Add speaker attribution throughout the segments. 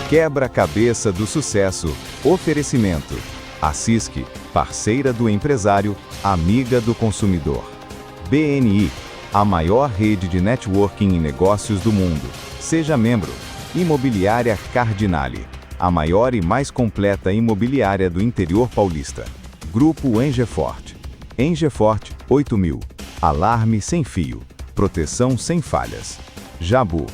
Speaker 1: Quebra-cabeça do sucesso. Oferecimento. A CISC, parceira do empresário, amiga do consumidor. BNI, a maior rede de networking em negócios do mundo. Seja membro. Imobiliária Cardinale, a maior e mais completa imobiliária do interior paulista. Grupo Engefort. Engefort 8000. Alarme sem fio. Proteção sem falhas. Jabu.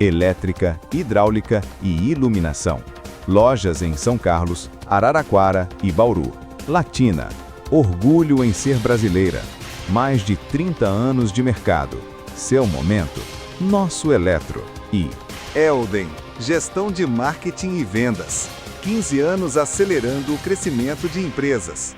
Speaker 1: Elétrica, hidráulica e iluminação. Lojas em São Carlos, Araraquara e Bauru. Latina. Orgulho em ser brasileira. Mais de 30 anos de mercado. Seu momento. Nosso Eletro. E Elden. Gestão de marketing e vendas. 15 anos acelerando o crescimento de empresas.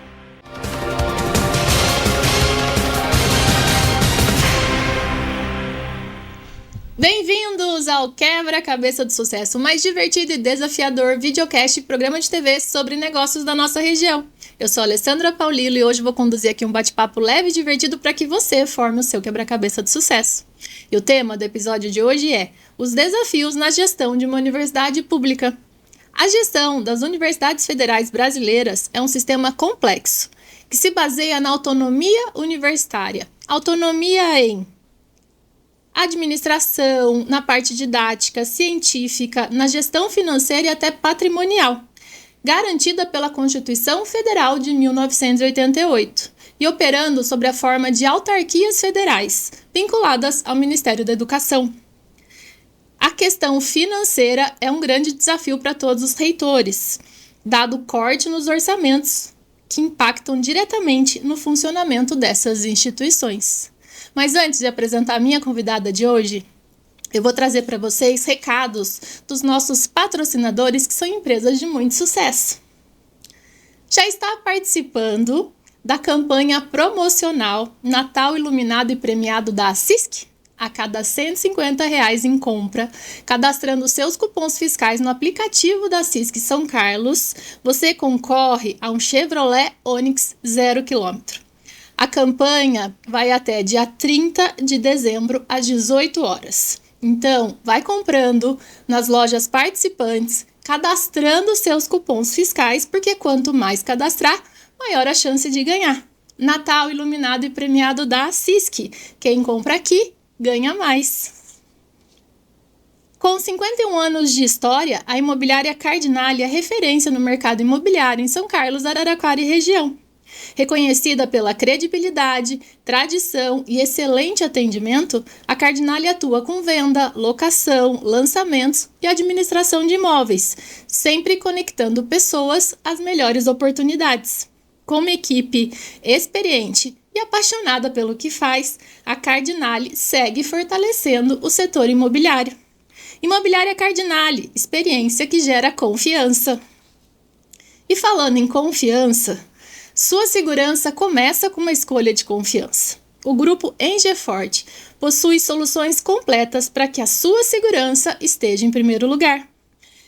Speaker 2: Bem-vindos ao Quebra-Cabeça do Sucesso, o mais divertido e desafiador videocast e programa de TV sobre negócios da nossa região. Eu sou a Alessandra Paulillo e hoje vou conduzir aqui um bate-papo leve e divertido para que você forme o seu quebra-cabeça do sucesso. E o tema do episódio de hoje é os desafios na gestão de uma universidade pública. A gestão das universidades federais brasileiras é um sistema complexo, que se baseia na autonomia universitária. Autonomia em administração, na parte didática, científica, na gestão financeira e até patrimonial, garantida pela Constituição Federal de 1988 e operando sob a forma de autarquias federais, vinculadas ao Ministério da Educação. A questão financeira é um grande desafio para todos os reitores, dado o corte nos orçamentos, que impactam diretamente no funcionamento dessas instituições. Mas antes de apresentar a minha convidada de hoje, eu vou trazer para vocês recados dos nossos patrocinadores, que são empresas de muito sucesso. Já está participando da campanha promocional Natal Iluminado e Premiado da CISC? A cada R$ 150 em compra, cadastrando seus cupons fiscais no aplicativo da CISC São Carlos, você concorre a um Chevrolet Onix 0 km. A campanha vai até dia 30 de dezembro, às 18 horas. Então, vai comprando nas lojas participantes, cadastrando seus cupons fiscais, porque quanto mais cadastrar, maior a chance de ganhar. Natal Iluminado e Premiado da CISC. Quem compra aqui, ganha mais. Com 51 anos de história, a Imobiliária Cardinale é referência no mercado imobiliário em São Carlos, Araraquara e região. Reconhecida pela credibilidade, tradição e excelente atendimento, a Cardinale atua com venda, locação, lançamentos e administração de imóveis, sempre conectando pessoas às melhores oportunidades. Com uma equipe experiente e apaixonada pelo que faz, a Cardinale segue fortalecendo o setor imobiliário. Imobiliária Cardinale, experiência que gera confiança. E falando em confiança, sua segurança começa com uma escolha de confiança. O grupo Engefort possui soluções completas para que a sua segurança esteja em primeiro lugar.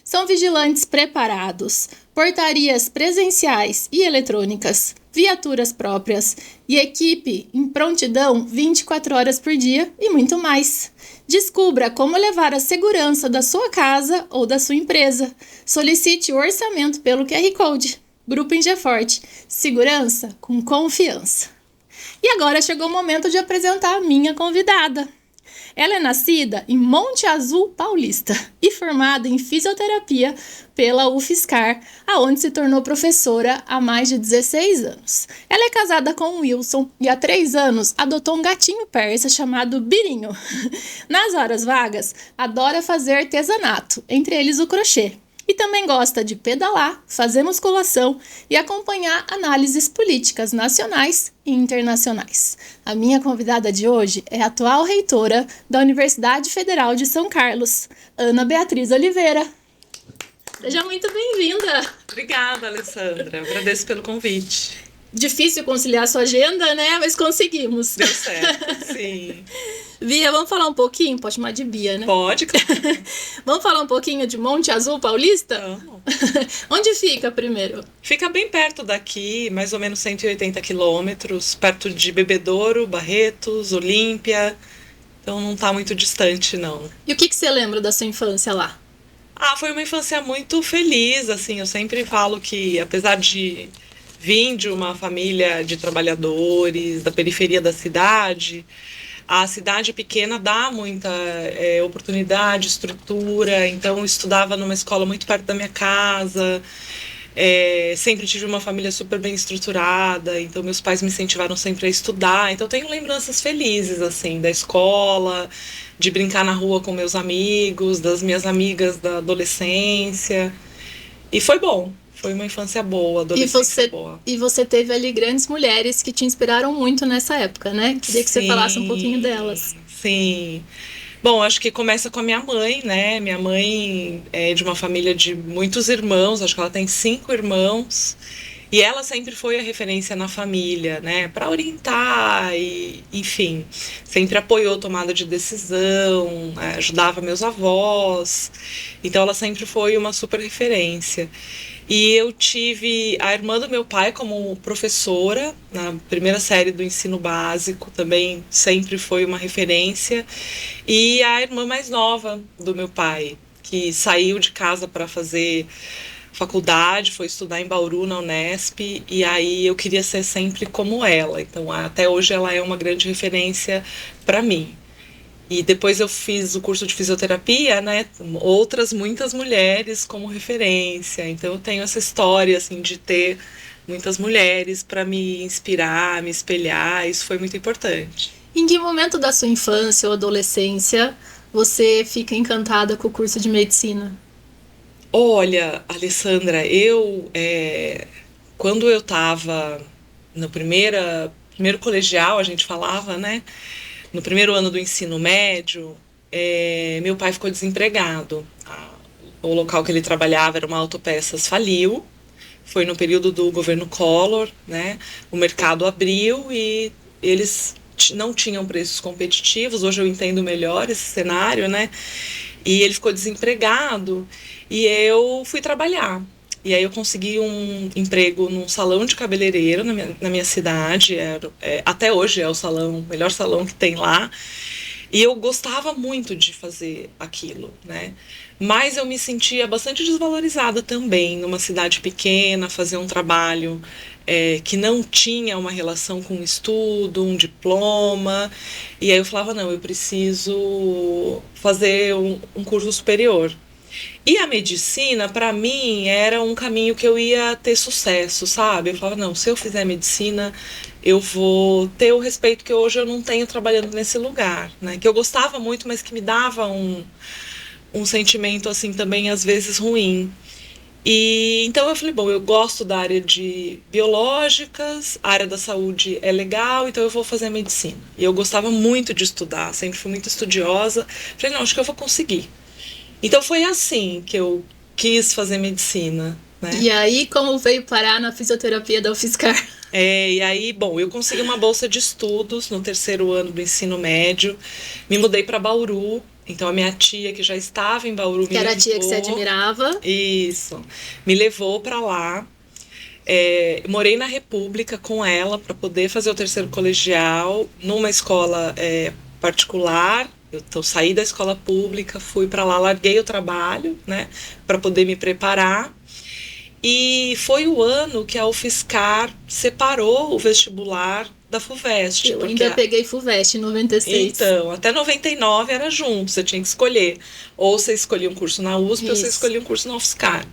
Speaker 2: São vigilantes preparados, portarias presenciais e eletrônicas, viaturas próprias e equipe em prontidão 24 horas por dia e muito mais. Descubra como levar a segurança da sua casa ou da sua empresa. Solicite o orçamento pelo QR Code. Grupo Engefort, segurança com confiança. E agora chegou o momento de apresentar a minha convidada. Ela é nascida em Monte Azul Paulista e formada em fisioterapia pela UFSCar, aonde se tornou professora há mais de 16 anos. Ela é casada com o Wilson e há 3 anos adotou um gatinho persa chamado Birinho. Nas horas vagas, adora fazer artesanato, entre eles o crochê. E também gosta de pedalar, fazer musculação e acompanhar análises políticas nacionais e internacionais. A minha convidada de hoje é a atual reitora da Universidade Federal de São Carlos, Ana Beatriz Oliveira. Seja muito bem-vinda!
Speaker 3: Obrigada, Alessandra. Eu agradeço pelo convite.
Speaker 2: Difícil conciliar sua agenda, né? Mas conseguimos.
Speaker 3: Deu certo, sim.
Speaker 2: Bia, vamos falar um pouquinho? Pode chamar de Bia, né?
Speaker 3: Pode, claro.
Speaker 2: Vamos falar um pouquinho de Monte Azul Paulista?
Speaker 3: Vamos.
Speaker 2: Onde fica primeiro?
Speaker 3: Fica bem perto daqui, mais ou menos 180 quilômetros, perto de Bebedouro, Barretos, Olímpia. Então não está muito distante, não.
Speaker 2: E o que você lembra da sua infância lá?
Speaker 3: Foi uma infância muito feliz, assim, eu sempre falo que, apesar de vir de uma família de trabalhadores, da periferia da cidade, a cidade pequena dá muita oportunidade, estrutura, então eu estudava numa escola muito perto da minha casa, sempre tive uma família super bem estruturada, então meus pais me incentivaram sempre a estudar, então eu tenho lembranças felizes, assim, da escola, de brincar na rua com meus amigos, das minhas amigas da adolescência, e foi bom, foi uma infância boa, adolescência boa.
Speaker 2: E você teve ali grandes mulheres que te inspiraram muito nessa época, né? Queria que você falasse um pouquinho delas.
Speaker 3: Sim. Bom, acho que começa com a minha mãe, né? Minha mãe é de uma família de muitos irmãos, acho que ela tem 5 irmãos. E ela sempre foi a referência na família, né? Para orientar e, enfim, sempre apoiou tomada de decisão, ajudava meus avós. Então ela sempre foi uma super referência. E eu tive a irmã do meu pai como professora na primeira série do ensino básico, também sempre foi uma referência. E a irmã mais nova do meu pai, que saiu de casa para fazer faculdade, foi estudar em Bauru, na Unesp, e aí eu queria ser sempre como ela. Então, até hoje ela é uma grande referência para mim. E depois eu fiz o curso de fisioterapia, né? Outras muitas mulheres como referência. Então eu tenho essa história assim de ter muitas mulheres para me inspirar, me espelhar. Isso foi muito importante.
Speaker 2: Em que momento da sua infância ou adolescência você fica encantada com o curso de medicina?
Speaker 3: Olha, Alessandra, quando eu estava no primeiro colegial, a gente falava, né? No primeiro ano do ensino médio, meu pai ficou desempregado. O local que ele trabalhava era uma autopeças, faliu. Foi no período do governo Collor, né? O mercado abriu e eles não tinham preços competitivos. Hoje eu entendo melhor esse cenário, né? E ele ficou desempregado e eu fui trabalhar. E aí eu consegui um emprego num salão de cabeleireiro na minha cidade. Até hoje é o melhor salão que tem lá. E eu gostava muito de fazer aquilo, né? Mas eu me sentia bastante desvalorizada também, numa cidade pequena, fazer um trabalho que não tinha uma relação com estudo, um diploma. E aí eu falava, não, eu preciso fazer um curso superior. E a medicina, para mim, era um caminho que eu ia ter sucesso, sabe? Eu falava, não, se eu fizer medicina, eu vou ter o respeito que hoje eu não tenho trabalhando nesse lugar, né? Que eu gostava muito, mas que me dava um sentimento, assim, também, às vezes, ruim. E então eu falei, bom, eu gosto da área de biológicas, a área da saúde é legal, então eu vou fazer medicina. E eu gostava muito de estudar, sempre fui muito estudiosa. Falei, não, acho que eu vou conseguir. Então foi assim que eu quis fazer medicina, né?
Speaker 2: E aí, como veio parar na fisioterapia da UFSCar?
Speaker 3: E aí, bom, eu consegui uma bolsa de estudos no terceiro ano do ensino médio, me mudei para Bauru, então a minha tia, que já estava em Bauru,
Speaker 2: que era a tia que você admirava.
Speaker 3: Isso, me levou para lá. Morei na República com ela para poder fazer o terceiro colegial, numa escola particular. Eu saí da escola pública, fui para lá, larguei o trabalho, né, para poder me preparar. E foi o ano que a UFSCar separou o vestibular da FUVEST.
Speaker 2: Eu ainda peguei FUVEST em 96.
Speaker 3: Então, até 99 era junto, você tinha que escolher. Ou você escolhia um curso na USP, ou você escolhia um curso na UFSCar.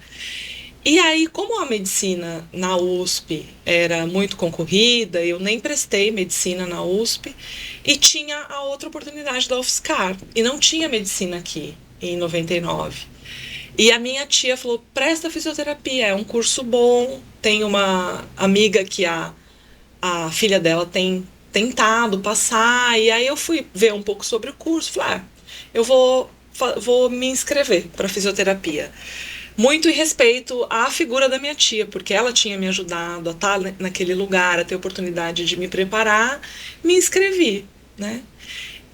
Speaker 3: E aí, como a medicina na USP era muito concorrida, eu nem prestei medicina na USP e tinha a outra oportunidade da UFSCar. E não tinha medicina aqui, em 99. E a minha tia falou, presta fisioterapia, é um curso bom. Tem uma amiga que a filha dela tem tentado passar. E aí eu fui ver um pouco sobre o curso. Falei, eu vou me inscrever para fisioterapia. Muito em respeito à figura da minha tia, porque ela tinha me ajudado a estar naquele lugar, a ter oportunidade de me preparar, me inscrevi, né?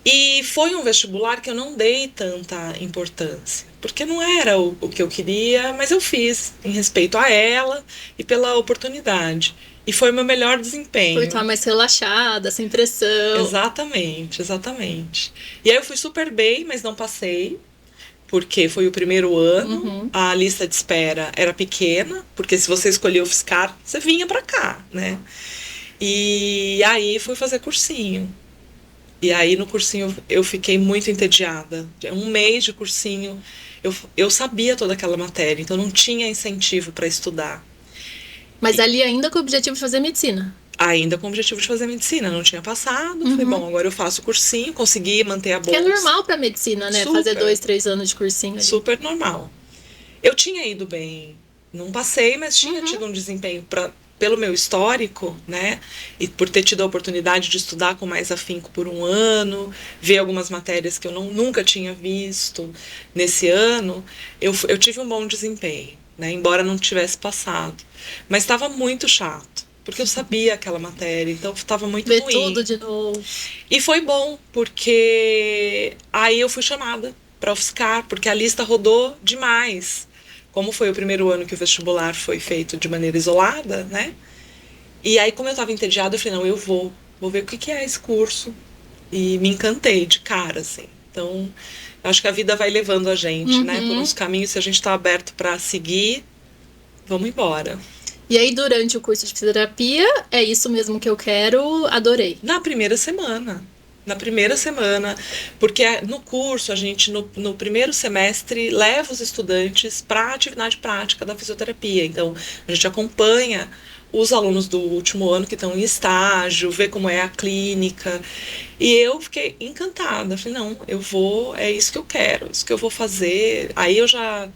Speaker 3: E foi um vestibular que eu não dei tanta importância, porque não era o que eu queria, mas eu fiz em respeito a ela e pela oportunidade. E foi o meu melhor desempenho.
Speaker 2: Foi estar mais relaxada, sem pressão.
Speaker 3: Exatamente, exatamente. E aí eu fui super bem, mas não passei. porque foi o primeiro ano, a lista de espera era pequena, porque se você escolhia o UFSCar, você vinha para cá, né? E aí fui fazer cursinho. E aí no cursinho eu fiquei muito entediada. Um mês de cursinho, eu sabia toda aquela matéria, então não tinha incentivo para estudar.
Speaker 2: Mas ali ainda com o objetivo de fazer medicina?
Speaker 3: Ainda com o objetivo de fazer medicina, não tinha passado. Falei, bom, agora eu faço cursinho, consegui manter a bolsa.
Speaker 2: Que é normal para medicina, né?
Speaker 3: Super.
Speaker 2: Fazer 2, 3 anos de cursinho ali.
Speaker 3: Super normal. Eu tinha ido bem, não passei, mas tinha tido um desempenho pelo meu histórico, né? E por ter tido a oportunidade de estudar com mais afinco por um ano, ver algumas matérias que eu nunca tinha visto nesse ano, eu tive um bom desempenho, né? Embora não tivesse passado. Mas estava muito chato. Porque eu sabia aquela matéria, então estava muito ruim.
Speaker 2: Ver tudo de novo.
Speaker 3: E foi bom, porque aí eu fui chamada para UFSCar, porque a lista rodou demais. Como foi o primeiro ano que o vestibular foi feito de maneira isolada, né? E aí, como eu estava entediada, eu falei, não, eu vou ver o que é esse curso. E me encantei de cara, assim. Então, acho que a vida vai levando a gente, né? Por uns caminhos, se a gente está aberto para seguir, vamos embora.
Speaker 2: E aí, durante o curso de fisioterapia, é isso mesmo que eu quero, adorei.
Speaker 3: Na primeira semana, porque no curso, a gente, no primeiro semestre, leva os estudantes para a atividade prática da fisioterapia. Então, a gente acompanha os alunos do último ano que estão em estágio, vê como é a clínica. E eu fiquei encantada. Falei, não, é isso que eu quero, isso que eu vou fazer. Aí eu já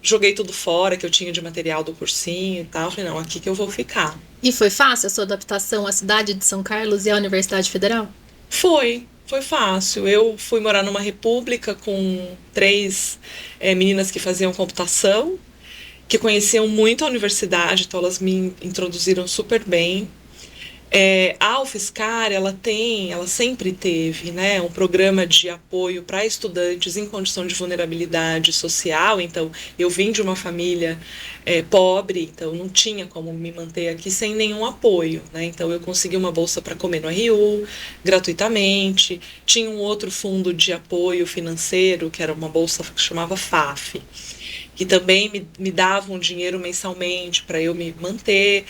Speaker 3: joguei tudo fora que eu tinha de material do cursinho e tal. Falei, não, aqui que eu vou ficar.
Speaker 2: E foi fácil a sua adaptação à cidade de São Carlos e à Universidade Federal?
Speaker 3: Foi fácil. Eu fui morar numa república com 3 meninas que faziam computação, que conheciam muito a universidade, então elas me introduziram super bem. A UFSCar, ela sempre teve, né, um programa de apoio para estudantes em condição de vulnerabilidade social. Então, eu vim de uma família pobre, então não tinha como me manter aqui sem nenhum apoio, né? Então, eu consegui uma bolsa para comer no RU, gratuitamente. Tinha um outro fundo de apoio financeiro, que era uma bolsa que chamava FAF, que também me dava um dinheiro mensalmente para eu me manter.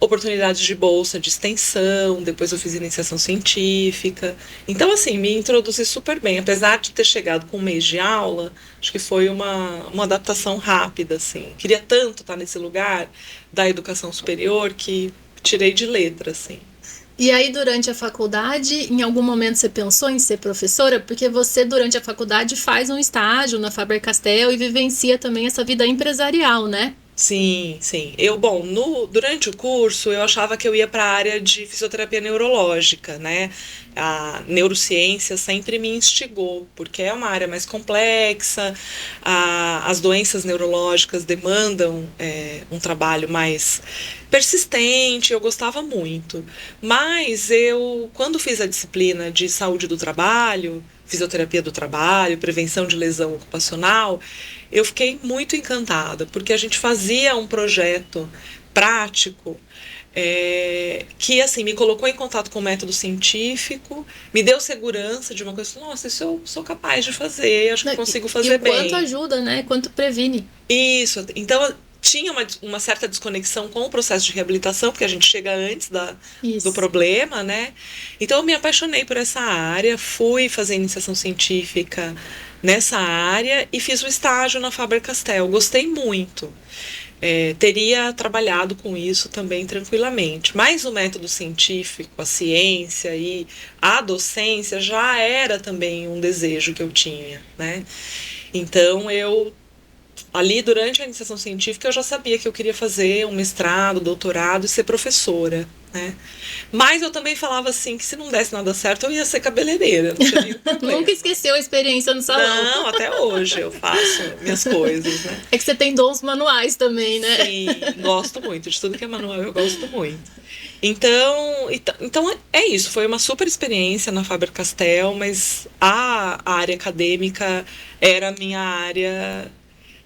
Speaker 3: Oportunidades de bolsa de extensão, depois eu fiz iniciação científica. Então, assim, me introduzi super bem. Apesar de ter chegado com um mês de aula, acho que foi uma adaptação rápida, assim. Queria tanto estar nesse lugar da educação superior que tirei de letra, assim.
Speaker 2: E aí, durante a faculdade, em algum momento você pensou em ser professora? Porque você, durante a faculdade, faz um estágio na Faber-Castell e vivencia também essa vida empresarial, né?
Speaker 3: Sim. Durante o curso, eu achava que eu ia para a área de fisioterapia neurológica, né? A neurociência sempre me instigou, porque é uma área mais complexa, as doenças neurológicas demandam um trabalho mais persistente, eu gostava muito. Mas quando fiz a disciplina de saúde do trabalho, fisioterapia do trabalho, prevenção de lesão ocupacional, eu fiquei muito encantada, porque a gente fazia um projeto prático que, assim, me colocou em contato com o método científico, me deu segurança de uma coisa, nossa, isso eu sou capaz de fazer, acho que consigo fazer bem.
Speaker 2: E quanto ajuda, né? Quanto previne.
Speaker 3: Isso, então tinha uma certa desconexão com o processo de reabilitação, porque a gente chega antes do problema, né? Então eu me apaixonei por essa área, fui fazer iniciação científica nessa área e fiz o estágio na Faber-Castell. Gostei muito. Teria trabalhado com isso também tranquilamente. Mas o método científico, a ciência e a docência já era também um desejo que eu tinha, né? Então ali, durante a iniciação científica, eu já sabia que eu queria fazer um mestrado, doutorado e ser professora, né? Mas eu também falava assim, que se não desse nada certo, eu ia ser cabeleireira. Não tinha nenhum problema.
Speaker 2: Nunca esqueceu a experiência no salão.
Speaker 3: Não, até hoje eu faço minhas coisas, né?
Speaker 2: É que você tem dons manuais também, né?
Speaker 3: Sim, gosto muito. De tudo que é manual, eu gosto muito. Então é isso. Foi uma super experiência na Faber-Castell, mas a área acadêmica era a minha área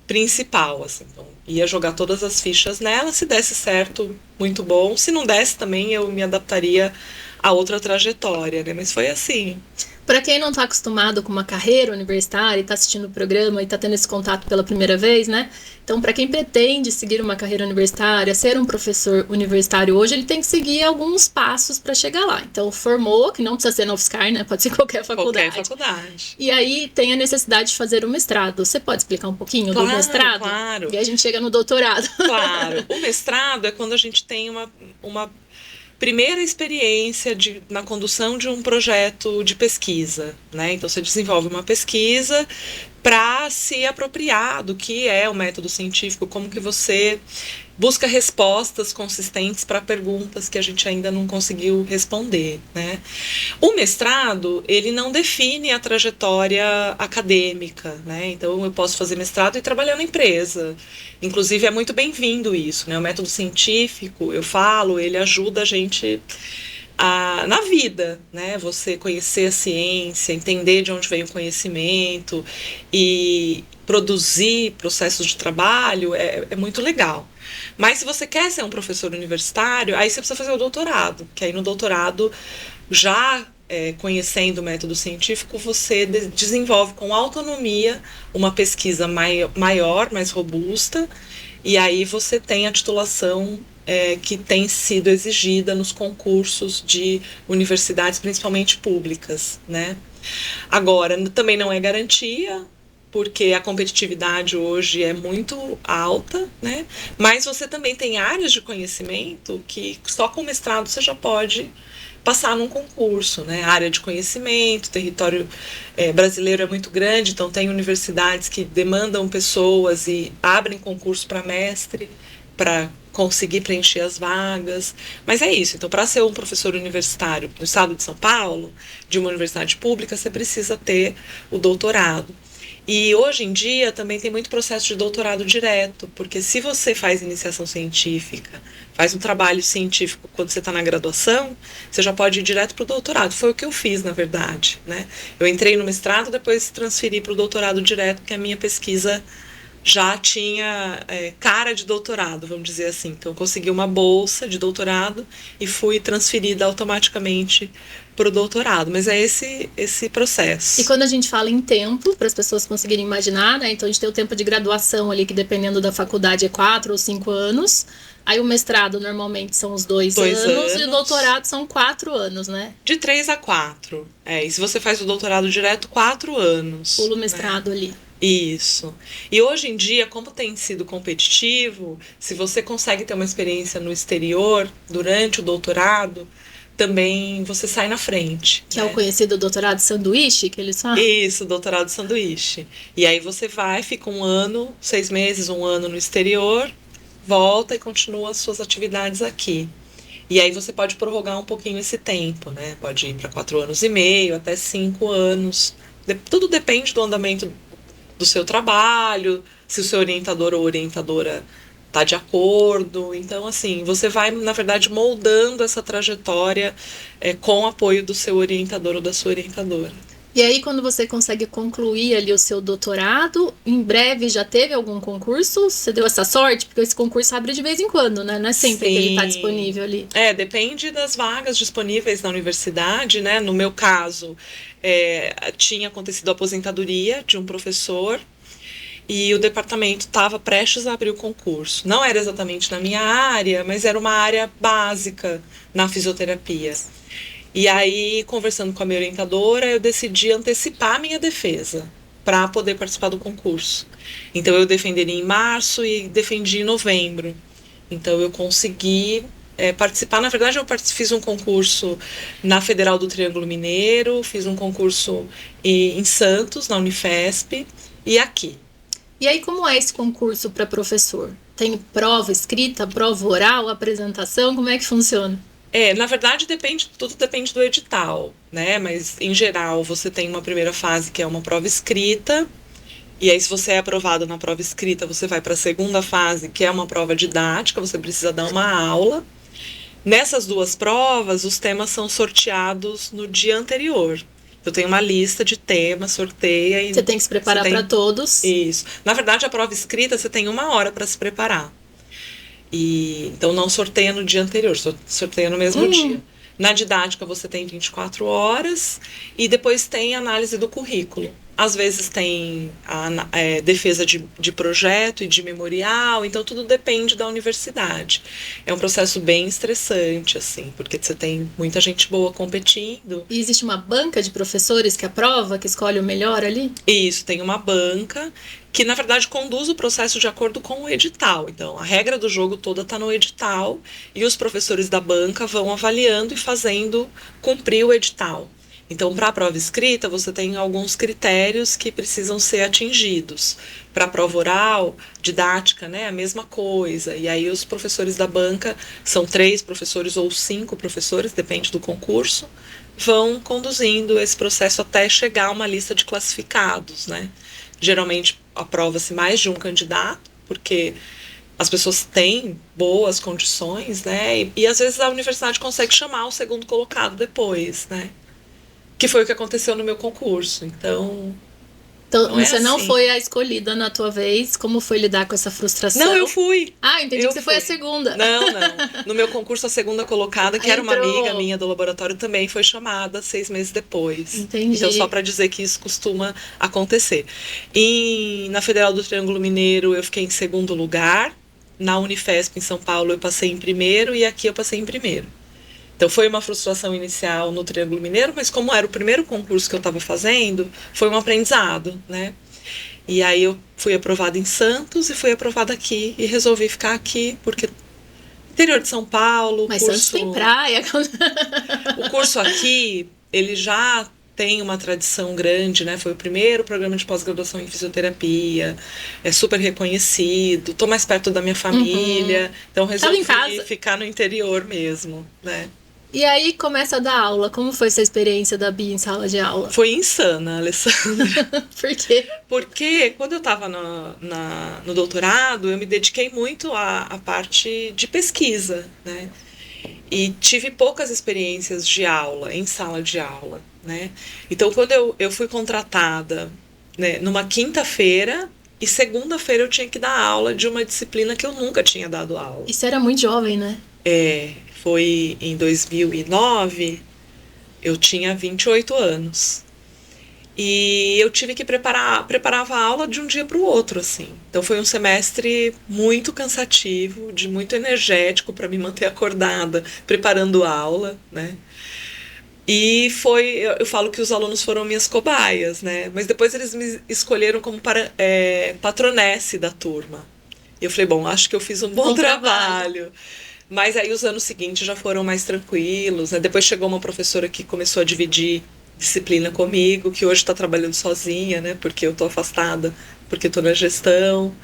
Speaker 3: principal, assim. Então, ia jogar todas as fichas nela. Se desse certo, muito bom. Se não desse também, eu me adaptaria a outra trajetória, né? Mas foi assim.
Speaker 2: Para quem não está acostumado com uma carreira universitária e está assistindo o programa e está tendo esse contato pela primeira vez, né? Então, para quem pretende seguir uma carreira universitária, ser um professor universitário hoje, ele tem que seguir alguns passos para chegar lá. Então, formou, que não precisa ser na UFSCar, né? Pode ser qualquer faculdade.
Speaker 3: Qualquer faculdade.
Speaker 2: E aí tem a necessidade de fazer o mestrado. Você pode explicar um pouquinho do mestrado?
Speaker 3: Claro.
Speaker 2: E aí a gente chega no doutorado.
Speaker 3: Claro. O mestrado é quando a gente tem uma primeira experiência na condução de um projeto de pesquisa, né? Então, você desenvolve uma pesquisa para se apropriar do que é o método científico, como que você busca respostas consistentes para perguntas que a gente ainda não conseguiu responder, né? O mestrado, ele não define a trajetória acadêmica, né? Então, eu posso fazer mestrado e trabalhar na empresa. Inclusive, é muito bem-vindo isso, né? O método científico, eu falo, ele ajuda a gente na vida, né? Você conhecer a ciência, entender de onde vem o conhecimento e produzir processos de trabalho é muito legal. Mas se você quer ser um professor universitário, aí você precisa fazer o doutorado, que aí no doutorado, já conhecendo o método científico, você desenvolve com autonomia uma pesquisa maior, mais robusta, e aí você tem a titulação que tem sido exigida nos concursos de universidades, principalmente públicas, né? Agora, também não é garantia, porque a competitividade hoje é muito alta, né? Mas você também tem áreas de conhecimento que só com mestrado você já pode passar num concurso, né? A área de conhecimento, o território brasileiro é muito grande, então tem universidades que demandam pessoas e abrem concurso para mestre, para conseguir preencher as vagas. Mas é isso. Então, para ser um professor universitário no estado de São Paulo, de uma universidade pública, você precisa ter o doutorado. E hoje em dia também tem muito processo de doutorado direto, porque se você faz iniciação científica, faz um trabalho científico quando você está na graduação, você já pode ir direto para o doutorado. Foi o que eu fiz, na verdade, né? Eu entrei no mestrado, depois transferi para o doutorado direto, porque a minha pesquisa já tinha cara de doutorado, vamos dizer assim. Então, eu consegui uma bolsa de doutorado e fui transferida automaticamente para o doutorado. Mas é esse processo.
Speaker 2: E quando a gente fala em tempo, para as pessoas conseguirem imaginar, né? Então, a gente tem o tempo de graduação ali, que dependendo da faculdade é 4 ou 5 anos. Aí o mestrado normalmente são os 2 anos e o doutorado são 4 anos, né?
Speaker 3: De 3 a 4. E se você faz o doutorado direto, 4 anos.
Speaker 2: Pula o mestrado, né? Ali.
Speaker 3: Isso. E hoje em dia, como tem sido competitivo, se você consegue ter uma experiência no exterior durante o doutorado, também você sai na frente.
Speaker 2: Que é o conhecido doutorado sanduíche, que eles falam?
Speaker 3: Isso, doutorado sanduíche. E aí você vai, fica 1 ano, 6 meses, 1 ano no exterior, volta e continua as suas atividades aqui. E aí você pode prorrogar um pouquinho esse tempo, né? Pode ir para 4 anos e meio, até 5 anos. Tudo depende do andamento do seu trabalho, se o seu orientador ou orientadora está de acordo. Então, assim, você vai, na verdade, moldando essa trajetória com o apoio do seu orientador ou da sua orientadora.
Speaker 2: E aí, quando você consegue concluir ali o seu doutorado, em breve já teve algum concurso? Você deu essa sorte? Porque esse concurso abre de vez em quando, né? Não é sempre que ele está disponível ali.
Speaker 3: Depende das vagas disponíveis na universidade, né? No meu caso, tinha acontecido a aposentadoria de um professor e o departamento estava prestes a abrir o concurso. Não era exatamente na minha área, mas era uma área básica na fisioterapia. E aí, conversando com a minha orientadora, eu decidi antecipar a minha defesa para poder participar do concurso. Então, eu defenderia em março e defendi em novembro. Então, eu consegui participar. Na verdade, eu fiz um concurso na Federal do Triângulo Mineiro, fiz um concurso em Santos, na Unifesp, e aqui.
Speaker 2: E aí, como é esse concurso para professor? Tem prova escrita, prova oral, apresentação? Como é que funciona?
Speaker 3: Na verdade, tudo depende do edital, né? Mas, em geral, você tem uma primeira fase que é uma prova escrita, e aí, se você é aprovado na prova escrita, você vai para a segunda fase, que é uma prova didática, você precisa dar uma aula. Nessas 2 provas, os temas são sorteados no dia anterior. Eu tenho uma lista de temas, sorteia e...
Speaker 2: Você tem que se preparar para todos.
Speaker 3: Isso. Na verdade, a prova escrita, você tem 1 hora para se preparar. Então, não sorteia no dia anterior, sorteia no mesmo dia. Na didática você tem 24 horas e depois tem análise do currículo. Às vezes tem a defesa de projeto e de memorial, então tudo depende da universidade. É um processo bem estressante, assim, porque você tem muita gente boa competindo.
Speaker 2: E existe uma banca de professores que aprova, que escolhe o melhor ali?
Speaker 3: Isso, tem uma banca que, na verdade, conduz o processo de acordo com o edital. Então, a regra do jogo toda está no edital e os professores da banca vão avaliando e fazendo cumprir o edital. Então, para a prova escrita, você tem alguns critérios que precisam ser atingidos. Para a prova oral, didática, né, a mesma coisa. E aí os professores da banca, são 3 professores ou 5 professores, depende do concurso, vão conduzindo esse processo até chegar a uma lista de classificados, né? Geralmente aprova-se mais de um candidato, porque as pessoas têm boas condições, né? E às vezes a universidade consegue chamar o segundo colocado depois, né? Que foi o que aconteceu no meu concurso. Então
Speaker 2: Você não
Speaker 3: assim.
Speaker 2: foi a escolhida na tua vez. Como foi lidar com essa frustração?
Speaker 3: Não, eu fui.
Speaker 2: Ah, entendi que você foi a segunda.
Speaker 3: Não. No meu concurso, a segunda colocada, que era uma amiga minha do laboratório, também foi chamada 6 meses depois.
Speaker 2: Entendi.
Speaker 3: Então, só para dizer que isso costuma acontecer. Na Federal do Triângulo Mineiro, eu fiquei em segundo lugar. Na Unifesp, em São Paulo, eu passei em primeiro. E aqui eu passei em primeiro. Então, foi uma frustração inicial no Triângulo Mineiro, mas como era o primeiro concurso que eu estava fazendo, foi um aprendizado, né? E aí eu fui aprovada em Santos e fui aprovada aqui. E resolvi ficar aqui, porque interior de São Paulo...
Speaker 2: Mas Santos tem praia.
Speaker 3: O curso aqui, ele já tem uma tradição grande, né? Foi o primeiro programa de pós-graduação em fisioterapia, é super reconhecido, estou mais perto da minha família, então resolvi ficar no interior mesmo, né?
Speaker 2: E aí começa a dar aula. Como foi essa experiência da Bia em sala de aula?
Speaker 3: Foi insana, Alessandra.
Speaker 2: Por quê?
Speaker 3: Porque quando eu estava no doutorado, eu me dediquei muito à parte de pesquisa, né? E tive poucas experiências de aula, em sala de aula, né? Então, quando eu fui contratada, né, numa quinta-feira, e segunda-feira eu tinha que dar aula de uma disciplina que eu nunca tinha dado aula.
Speaker 2: Isso era muito jovem, né?
Speaker 3: Foi em 2009, eu tinha 28 anos. E eu tive que preparava a aula de um dia para o outro, assim. Então foi um semestre muito cansativo, muito energético para me manter acordada, preparando a aula, né? E eu falo que os alunos foram minhas cobaias, né? Mas depois eles me escolheram como patronesse da turma. E eu falei, bom, acho que eu fiz um bom trabalho. Mas aí os anos seguintes já foram mais tranquilos, né? Depois chegou uma professora que começou a dividir disciplina comigo, que hoje está trabalhando sozinha, né? Porque eu estou afastada, porque estou na gestão.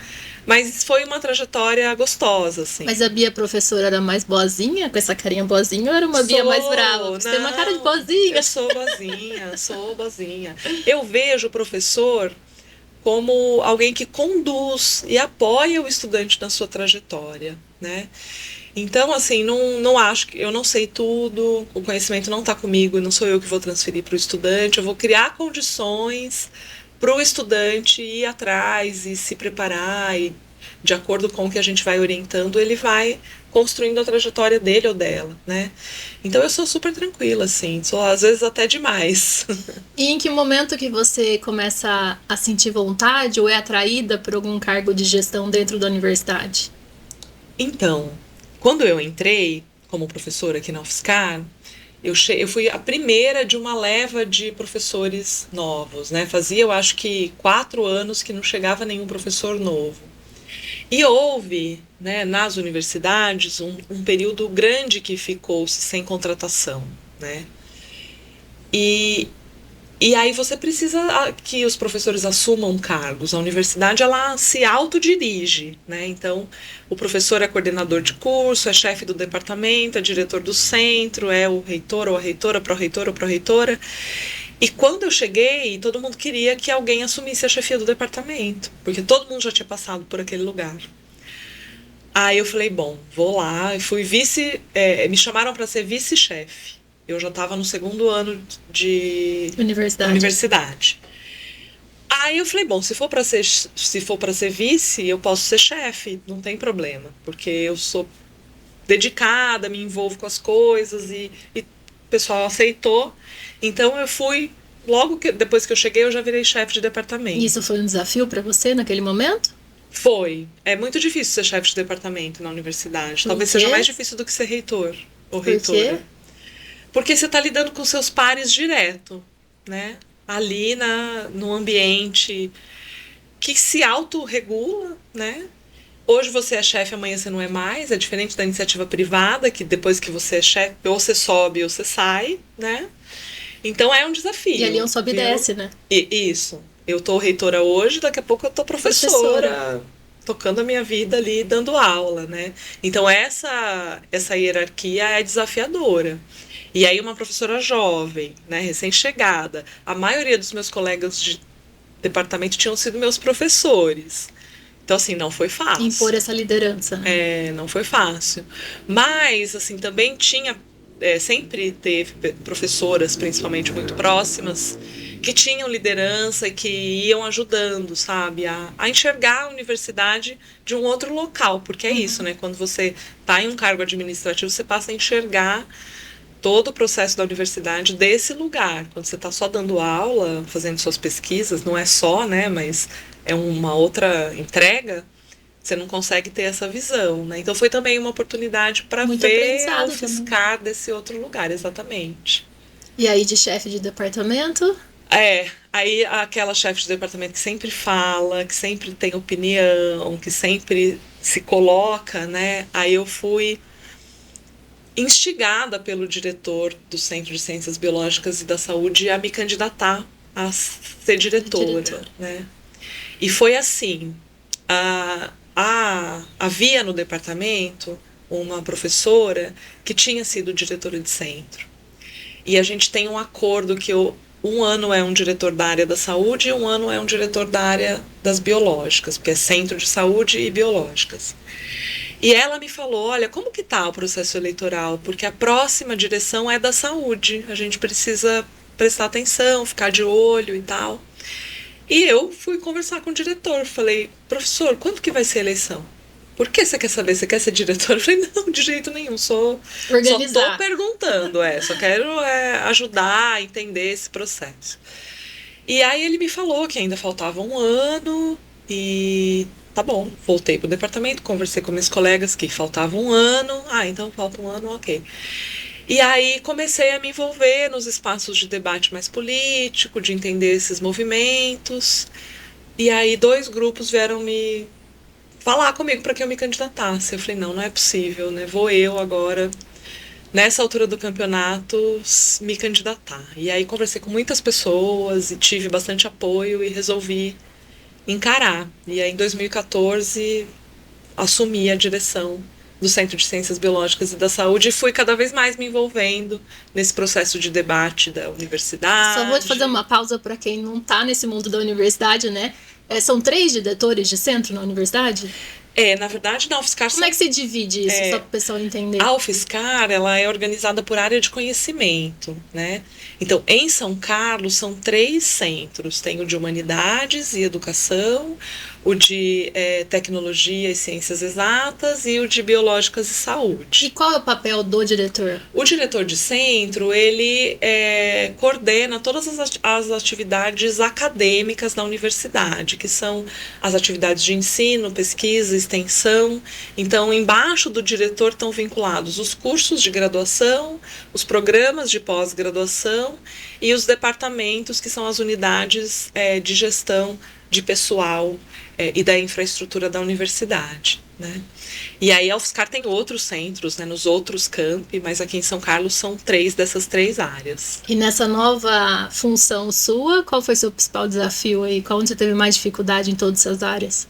Speaker 3: Mas foi uma trajetória gostosa, assim.
Speaker 2: Mas a Bia professora era mais boazinha, com essa carinha boazinha, ou era uma Bia mais brava? Você tem uma cara de boazinha.
Speaker 3: Eu sou boazinha. Eu vejo o professor como alguém que conduz e apoia o estudante na sua trajetória, né? Então, assim, não acho que eu não sei tudo, o conhecimento não está comigo, não sou eu que vou transferir para o estudante, eu vou criar condições para o estudante ir atrás e se preparar, e de acordo com o que a gente vai orientando, ele vai construindo a trajetória dele ou dela, né? Então eu sou super tranquila, assim, sou às vezes até demais.
Speaker 2: E em que momento que você começa a sentir vontade ou é atraída por algum cargo de gestão dentro da universidade?
Speaker 3: Então, quando eu entrei como professora aqui na UFSCar, eu fui a primeira de uma leva de professores novos, né? Fazia, eu acho que 4 anos que não chegava nenhum professor novo. E houve, né, nas universidades, um período grande que ficou-se sem contratação, né? E aí você precisa que os professores assumam cargos. A universidade, ela se autodirige, né? Então, o professor é coordenador de curso, é chefe do departamento, é diretor do centro, é o reitor ou a reitora, pró-reitor ou pró-reitora. E quando eu cheguei, todo mundo queria que alguém assumisse a chefia do departamento, porque todo mundo já tinha passado por aquele lugar. Aí eu falei, bom, vou lá, e fui me chamaram para ser vice-chefe. Eu já estava no 2º ano de universidade. Aí eu falei, bom, se for para ser vice, eu posso ser chefe, não tem problema, porque eu sou dedicada, me envolvo com as coisas e pessoal aceitou. Então eu fui, logo depois que eu cheguei, eu já virei chefe de departamento.
Speaker 2: E isso foi um desafio para você naquele momento?
Speaker 3: Foi. É muito difícil ser chefe de departamento na universidade. Talvez seja mais difícil do que ser reitor ou reitora.
Speaker 2: Por quê?
Speaker 3: Porque você está lidando com seus pares direto, né? Ali no ambiente que se autorregula, né? Hoje você é chefe, amanhã você não é mais. É diferente da iniciativa privada, que depois que você é chefe, ou você sobe ou você sai, né? Então é um desafio.
Speaker 2: E ali é um sobe e desce, né?
Speaker 3: Isso. Eu tô reitora hoje, daqui a pouco eu tô professora. Tocando a minha vida ali, dando aula, né? Então essa hierarquia é desafiadora. E aí uma professora jovem, né, recém-chegada, a maioria dos meus colegas de departamento tinham sido meus professores. Então, assim, não foi fácil.
Speaker 2: Impor essa liderança, né?
Speaker 3: Não foi fácil. Mas, assim, também sempre teve professoras, principalmente muito próximas, que tinham liderança e que iam ajudando, sabe, a enxergar a universidade de um outro local, porque é isso, né? Quando você está em um cargo administrativo, você passa a enxergar todo o processo da universidade desse lugar. Quando você está só dando aula, fazendo suas pesquisas, não é só, né? Mas é uma outra entrega, você não consegue ter essa visão, né? Então foi também uma oportunidade para ver a UFSCar desse outro lugar, exatamente.
Speaker 2: E aí de chefe de departamento?
Speaker 3: Aí aquela chefe de departamento que sempre fala, que sempre tem opinião, que sempre se coloca, né? Aí eu fui instigada pelo diretor do Centro de Ciências Biológicas e da Saúde a me candidatar a ser diretora, né? E foi assim, havia no departamento uma professora que tinha sido diretora de centro. E a gente tem um acordo que um ano é um diretor da área da saúde e um ano é um diretor da área das biológicas, porque é centro de saúde e biológicas. E ela me falou, olha, como que está o processo eleitoral? Porque a próxima direção é da saúde, a gente precisa prestar atenção, ficar de olho e tal. E eu fui conversar com o diretor, falei, professor, quando que vai ser a eleição? Por que você quer saber? Você quer ser diretor? Eu falei, não, de jeito nenhum, só estou perguntando, só quero ajudar a entender esse processo. E aí ele me falou que ainda faltava um ano e tá bom, voltei pro departamento, conversei com meus colegas que faltava um ano, então falta um ano, ok. E aí comecei a me envolver nos espaços de debate mais político, de entender esses movimentos, e aí 2 grupos vieram me falar comigo para que eu me candidatasse. Eu falei, não é possível, né? Vou eu agora, nessa altura do campeonato, me candidatar. E aí conversei com muitas pessoas e tive bastante apoio e resolvi encarar. E aí em 2014 assumi a direção do Centro de Ciências Biológicas e da Saúde e fui cada vez mais me envolvendo nesse processo de debate da universidade.
Speaker 2: Só vou te fazer uma pausa para quem não está nesse mundo da universidade, né? São 3 diretores de centro na universidade?
Speaker 3: Na verdade, na UFSCar...
Speaker 2: Como é que se divide isso, só para o pessoal entender?
Speaker 3: A UFSCar, ela é organizada por área de conhecimento, né? Então, em São Carlos, são 3 centros. Tem o de Humanidades e Educação, o de Tecnologia e Ciências Exatas e o de Biológicas e Saúde.
Speaker 2: E qual é o papel do diretor?
Speaker 3: O diretor de centro, ele coordena todas as atividades acadêmicas da universidade, que são as atividades de ensino, pesquisa, extensão. Então, embaixo do diretor estão vinculados os cursos de graduação, os programas de pós-graduação e os departamentos, que são as unidades de gestão de pessoal e da infraestrutura da universidade, né? E aí a UFSCar tem outros centros, né, nos outros campi, mas aqui em São Carlos são 3 dessas 3 áreas.
Speaker 2: E nessa nova função sua, qual foi o seu principal desafio aí? Qual onde você teve mais dificuldade em todas essas áreas?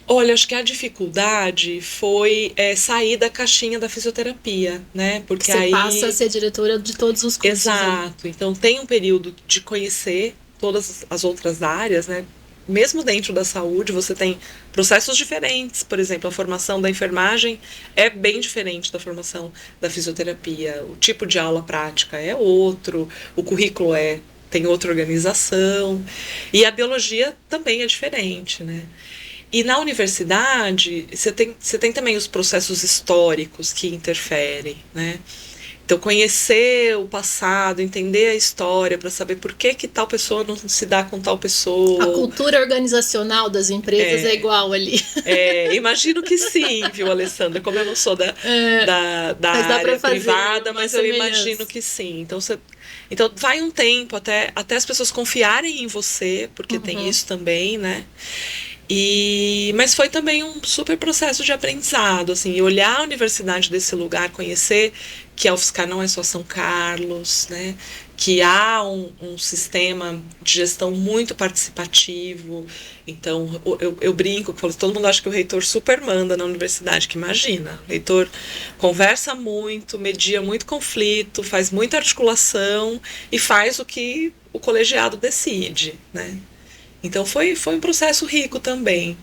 Speaker 3: Olha, acho que a dificuldade foi sair da caixinha da fisioterapia, né? Porque
Speaker 2: você passa a ser diretora de todos os cursos.
Speaker 3: Exato. Então tem um período de conhecer todas as outras áreas, né? Mesmo dentro da saúde, você tem processos diferentes. Por exemplo, a formação da enfermagem é bem diferente da formação da fisioterapia. O tipo de aula prática é outro, o currículo tem outra organização. E a biologia também é diferente, né? E na universidade, você tem também os processos históricos que interferem, né? Então, conhecer o passado, entender a história, para saber por que tal pessoa não se dá com tal pessoa.
Speaker 2: A cultura organizacional das empresas é igual ali.
Speaker 3: Imagino que sim, viu, Alessandra? Como eu não sou da área privada, mas eu imagino que sim. Então, vai um tempo até as pessoas confiarem em você, porque tem isso também, né? Mas foi também um super processo de aprendizado, assim, e olhar a universidade desse lugar, conhecer que a UFSCar não é só São Carlos, né, que há um sistema de gestão muito participativo. Então, eu brinco, todo mundo acha que o reitor super manda na universidade, que imagina, o reitor conversa muito, media muito conflito, faz muita articulação e faz o que o colegiado decide, né. Então, foi um processo rico também.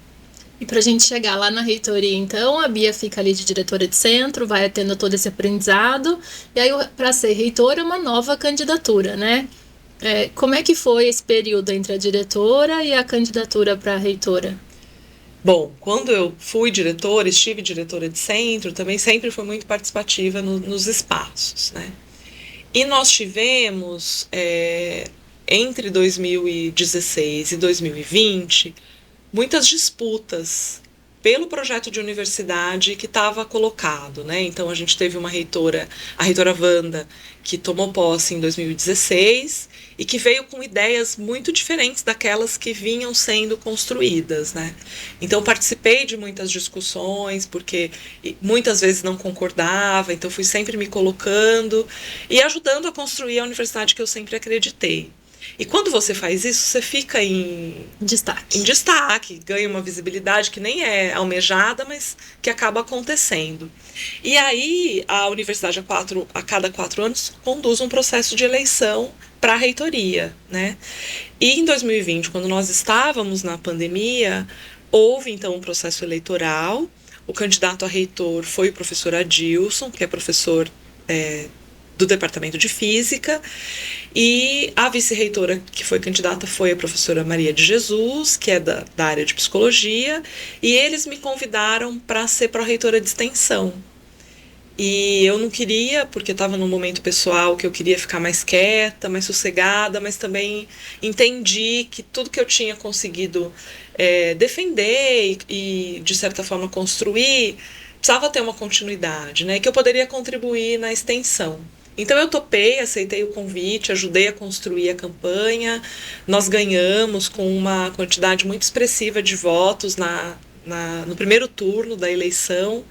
Speaker 2: E para a gente chegar lá na reitoria, então, a Bia fica ali de diretora de centro, vai tendo todo esse aprendizado, e aí, para ser reitora, é uma nova candidatura, né? Como é que foi esse período entre a diretora e a candidatura para reitora?
Speaker 3: Bom, quando eu fui diretora, estive diretora de centro, também sempre fui muito participativa nos espaços, né? E nós tivemos... entre 2016 e 2020, muitas disputas pelo projeto de universidade que estava colocado, né? Então, a gente teve uma reitora, a reitora Wanda, que tomou posse em 2016 e que veio com ideias muito diferentes daquelas que vinham sendo construídas, né? Então, participei de muitas discussões, porque muitas vezes não concordava, então fui sempre me colocando e ajudando a construir a universidade que eu sempre acreditei. E quando você faz isso, você fica em destaque, ganha uma visibilidade que nem é almejada, mas que acaba acontecendo. E aí, a universidade, a cada 4 anos, conduz um processo de eleição para a reitoria, né? E em 2020, quando nós estávamos na pandemia, houve, então, um processo eleitoral. O candidato a reitor foi o professor Adilson, que é professor do Departamento de Física, e a vice-reitora que foi candidata foi a professora Maria de Jesus, que é da área de Psicologia, e eles me convidaram para ser pró-reitora de Extensão. E eu não queria, porque estava num momento pessoal que eu queria ficar mais quieta, mais sossegada, mas também entendi que tudo que eu tinha conseguido defender e, de certa forma, construir, precisava ter uma continuidade, né? Que eu poderia contribuir na extensão. Então eu topei, aceitei o convite, ajudei a construir a campanha. Nós ganhamos com uma quantidade muito expressiva de votos no primeiro turno da eleição.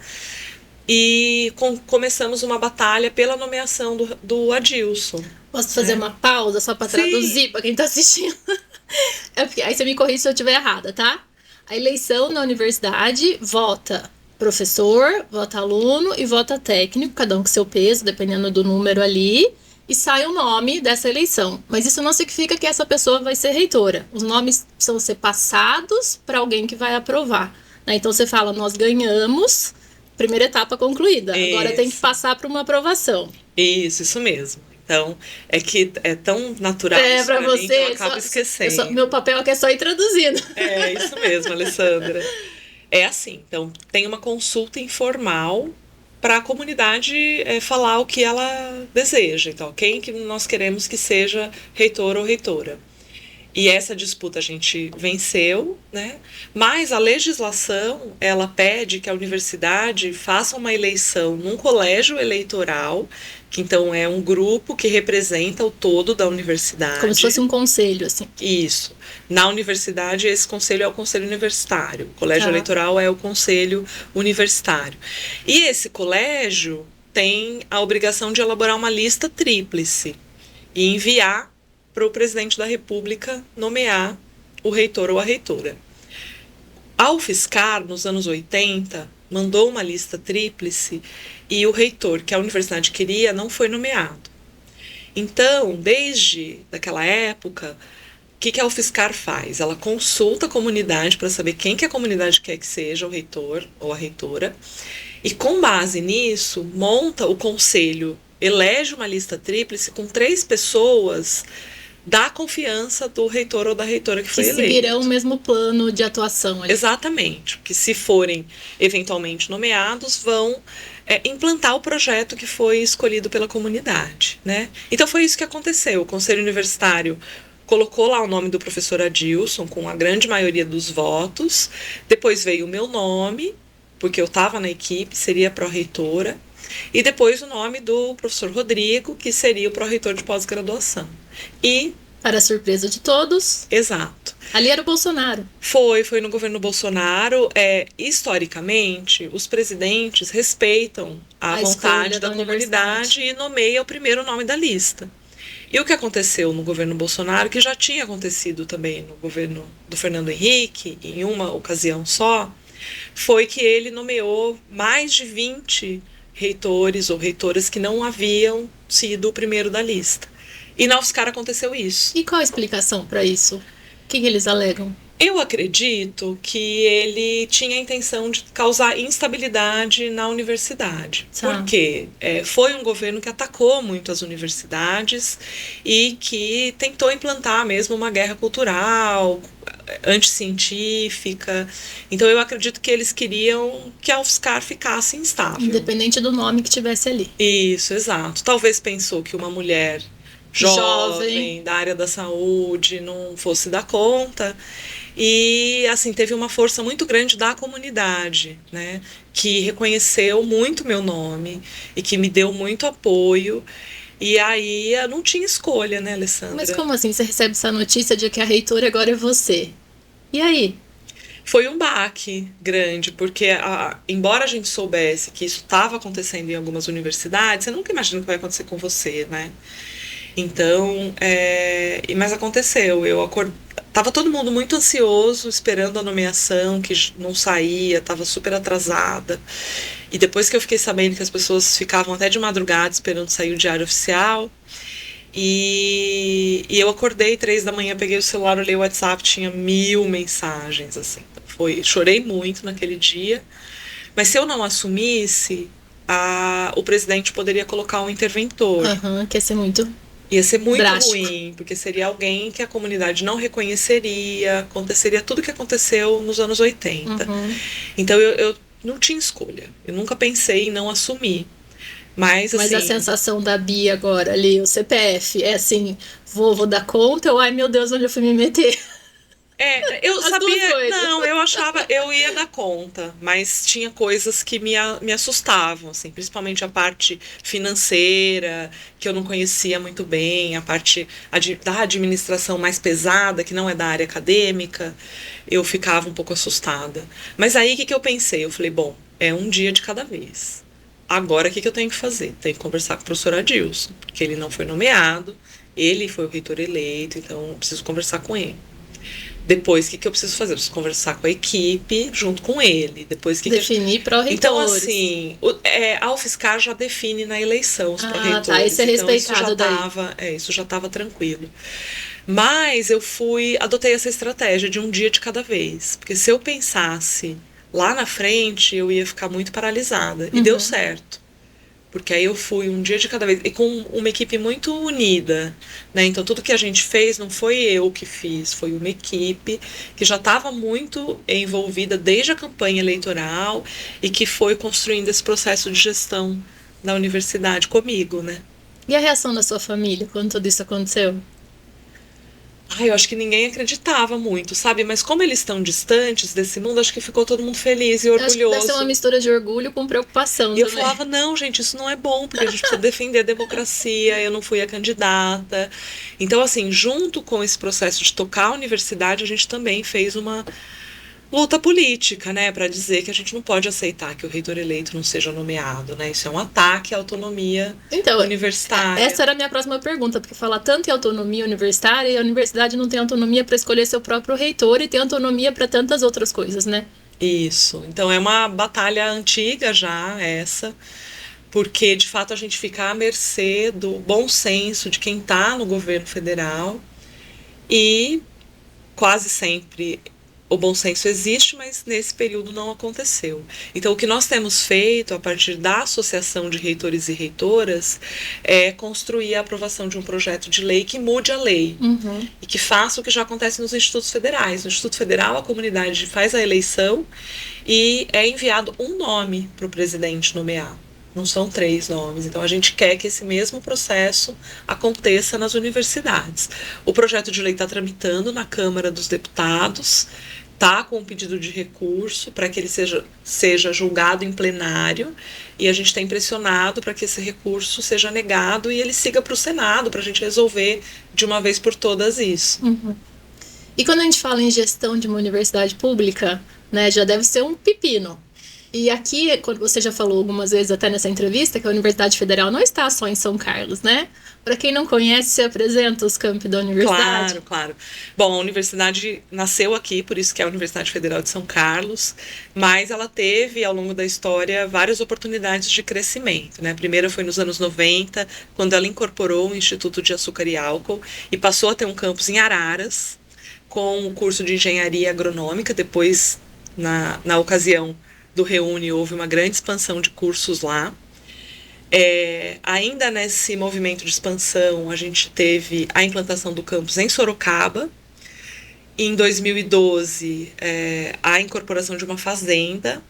Speaker 3: E começamos uma batalha pela nomeação do Adilson.
Speaker 2: Posso fazer uma pausa só para traduzir para quem está assistindo? Aí você me corrige se eu estiver errada, tá? A eleição na universidade vota professor, vota aluno e vota técnico, cada um com seu peso, dependendo do número ali, e sai o nome dessa eleição. Mas isso não significa que essa pessoa vai ser reitora. Os nomes precisam ser passados para alguém que vai aprovar, né? Então você fala, nós ganhamos, primeira etapa concluída. Isso. Agora tem que passar para uma aprovação.
Speaker 3: Isso mesmo. Então, é que é tão natural isso pra você, mim que eu acabo esquecendo.
Speaker 2: Meu papel aqui é só ir traduzindo.
Speaker 3: É isso mesmo, Alessandra. É assim, então tem uma consulta informal para a comunidade falar o que ela deseja. Então, quem que nós queremos que seja reitor ou reitora. E essa disputa a gente venceu, né? Mas a legislação, ela pede que a universidade faça uma eleição num colégio eleitoral, que então é um grupo que representa o todo da universidade.
Speaker 2: Como se fosse um conselho, assim.
Speaker 3: Isso. Na universidade, esse conselho é o conselho universitário. O colégio eleitoral é o conselho universitário. E esse colégio tem a obrigação de elaborar uma lista tríplice e enviar para o presidente da República nomear o reitor ou a reitora. A UFSCar, nos anos 80, mandou uma lista tríplice e o reitor que a universidade queria não foi nomeado. Então, desde aquela época, o que a UFSCar faz? Ela consulta a comunidade para saber quem que a comunidade quer que seja o reitor ou a reitora e, com base nisso, monta o conselho, elege uma lista tríplice com 3 pessoas da confiança do reitor ou da reitora que foi eleito. Que
Speaker 2: seguirão o mesmo plano de atuação. Ali.
Speaker 3: Exatamente. Que se forem eventualmente nomeados, vão implantar o projeto que foi escolhido pela comunidade, né? Então foi isso que aconteceu. O Conselho Universitário colocou lá o nome do professor Adilson, com a grande maioria dos votos. Depois veio o meu nome, porque eu estava na equipe, seria pró-reitora. E depois o nome do professor Rodrigo, que seria o pró-reitor de pós-graduação. E...
Speaker 2: para a surpresa de todos...
Speaker 3: Exato.
Speaker 2: Ali era o Bolsonaro.
Speaker 3: Foi no governo Bolsonaro. Historicamente, os presidentes respeitam a vontade da comunidade e nomeiam o primeiro nome da lista. E o que aconteceu no governo Bolsonaro, que já tinha acontecido também no governo do Fernando Henrique, em uma ocasião só, foi que ele nomeou mais de 20 reitores ou reitoras que não haviam sido o primeiro da lista. E na UFSCar aconteceu isso.
Speaker 2: E qual a explicação para isso? O que eles alegam?
Speaker 3: Eu acredito que ele tinha a intenção de causar instabilidade na universidade. Porque foi um governo que atacou muito as universidades e que tentou implantar mesmo uma guerra cultural, anticientífica. Então eu acredito que eles queriam que a UFSCar ficasse instável.
Speaker 2: Independente do nome que tivesse ali.
Speaker 3: Isso, exato. Talvez pensou que uma mulher jovem da área da saúde não fosse dar conta. E, assim, teve uma força muito grande da comunidade, né, que reconheceu muito meu nome e que me deu muito apoio. E aí, eu não tinha escolha, né, Alessandra?
Speaker 2: Mas como assim? Você recebe essa notícia de que a reitora agora é você? E aí?
Speaker 3: Foi um baque grande, porque embora a gente soubesse que isso estava acontecendo em algumas universidades, você nunca imagina o que vai acontecer com você, né? Então, mas aconteceu. Tava todo mundo muito ansioso, esperando a nomeação, que não saía, estava super atrasada. E depois que eu fiquei sabendo que as pessoas ficavam até de madrugada esperando sair o diário oficial, e eu acordei 3 da manhã, peguei o celular, olhei o WhatsApp, tinha 1000 mensagens, assim. Chorei muito naquele dia. Mas se eu não assumisse, o presidente poderia colocar um interventor.
Speaker 2: Que ia ser muito...
Speaker 3: Ia ser muito
Speaker 2: drástico.
Speaker 3: ruim, porque seria alguém que a comunidade não reconheceria, aconteceria tudo que aconteceu nos anos 80. Então eu não tinha escolha, eu nunca pensei em não assumir. Mas assim,
Speaker 2: a sensação da Bia agora ali, o CPF, é assim, vou dar conta ou ai meu Deus, onde eu fui me meter?
Speaker 3: Eu sabia, não, eu achava, eu ia dar conta, mas tinha coisas que me assustavam, assim, principalmente a parte financeira, que eu não conhecia muito bem, a parte da administração mais pesada, que não é da área acadêmica, eu ficava um pouco assustada. Mas aí, o que eu pensei? Eu falei, bom, é um dia de cada vez. Agora, o que eu tenho que fazer? Tenho que conversar com o professor Adilson, porque ele não foi nomeado, ele foi o reitor eleito, então eu preciso conversar com ele. Depois, o que eu preciso fazer? Eu preciso conversar com a equipe junto com ele. Depois,
Speaker 2: definir pró-reitores.
Speaker 3: Então, assim, a UFSCar já define na eleição os pró-reitores.
Speaker 2: Tá, isso é respeitado
Speaker 3: isso já estava tranquilo. Mas eu adotei essa estratégia de um dia de cada vez. Porque se eu pensasse lá na frente, eu ia ficar muito paralisada. E deu certo. Porque aí eu fui um dia de cada vez, e com uma equipe muito unida, né? Então tudo que a gente fez não foi eu que fiz, foi uma equipe que já estava muito envolvida desde a campanha eleitoral e que foi construindo esse processo de gestão da universidade comigo, né?
Speaker 2: E a reação da sua família quando tudo isso aconteceu?
Speaker 3: Eu acho que ninguém acreditava muito, sabe? Mas como eles estão distantes desse mundo, acho que ficou todo mundo feliz e orgulhoso. Acho que
Speaker 2: deve ser uma mistura de orgulho com preocupação
Speaker 3: E eu falava, não, gente, isso não é bom, porque a gente precisa defender a democracia, eu não fui a candidata. Então, assim, junto com esse processo de tocar a universidade, a gente também fez uma luta política, né, para dizer que a gente não pode aceitar que o reitor eleito não seja nomeado, né? Isso é um ataque à autonomia universitária.
Speaker 2: Essa era a minha próxima pergunta, porque falar tanto em autonomia universitária, e a universidade não tem autonomia para escolher seu próprio reitor e tem autonomia para tantas outras coisas, né?
Speaker 3: Isso. Então é uma batalha antiga já essa, porque de fato a gente fica à mercê do bom senso de quem está no governo federal e quase sempre o bom senso existe, mas nesse período não aconteceu. Então, o que nós temos feito, a partir da Associação de Reitores e Reitoras, é construir a aprovação de um projeto de lei que mude a lei e que faça o que já acontece nos institutos federais. No Instituto Federal, a comunidade faz a eleição e é enviado um nome para o presidente nomear. não são 3 nomes. Então, a gente quer que esse mesmo processo aconteça nas universidades. O projeto de lei está tramitando na Câmara dos Deputados, está com um pedido de recurso para que ele seja julgado em plenário, e a gente tem pressionado para que esse recurso seja negado e ele siga para o Senado, para a gente resolver de uma vez por todas isso.
Speaker 2: Uhum. E quando a gente fala em gestão de uma universidade pública, né, já deve ser um pepino. E aqui, quando você já falou algumas vezes até nessa entrevista, que a Universidade Federal não está só em São Carlos, né? Para quem não conhece, você apresenta os campi da universidade.
Speaker 3: Claro, claro. Bom, a universidade nasceu aqui, por isso que é a Universidade Federal de São Carlos, mas ela teve, ao longo da história, várias oportunidades de crescimento, né? A primeira foi nos anos 90, quando ela incorporou o Instituto de Açúcar e Álcool e passou a ter um campus em Araras, com o curso de Engenharia Agronômica. Depois, na ocasião do Reúne, houve uma grande expansão de cursos lá. Ainda nesse movimento de expansão, a gente teve a implantação do campus em Sorocaba. Em 2012, a incorporação de uma fazenda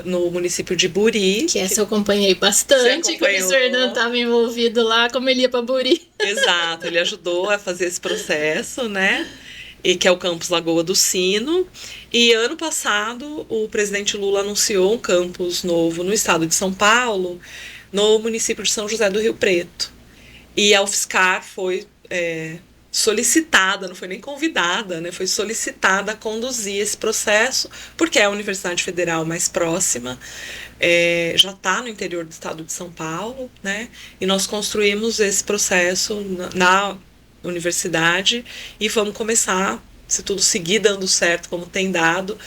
Speaker 3: no município de Buri.
Speaker 2: Que essa eu acompanhei bastante, que o professor Hernando estava envolvido lá, como ele ia para Buri.
Speaker 3: Exato, ele ajudou a fazer esse processo, né? E que é o campus Lagoa do Sino. E ano passado, o presidente Lula anunciou um campus novo no estado de São Paulo, no município de São José do Rio Preto. E a UFSCar foi solicitada, não foi nem convidada, né? Foi solicitada a conduzir esse processo, porque é a Universidade Federal mais próxima, já está no interior do estado de São Paulo, né? E nós construímos esse processo na universidade e vamos começar, se tudo seguir dando certo como tem dado,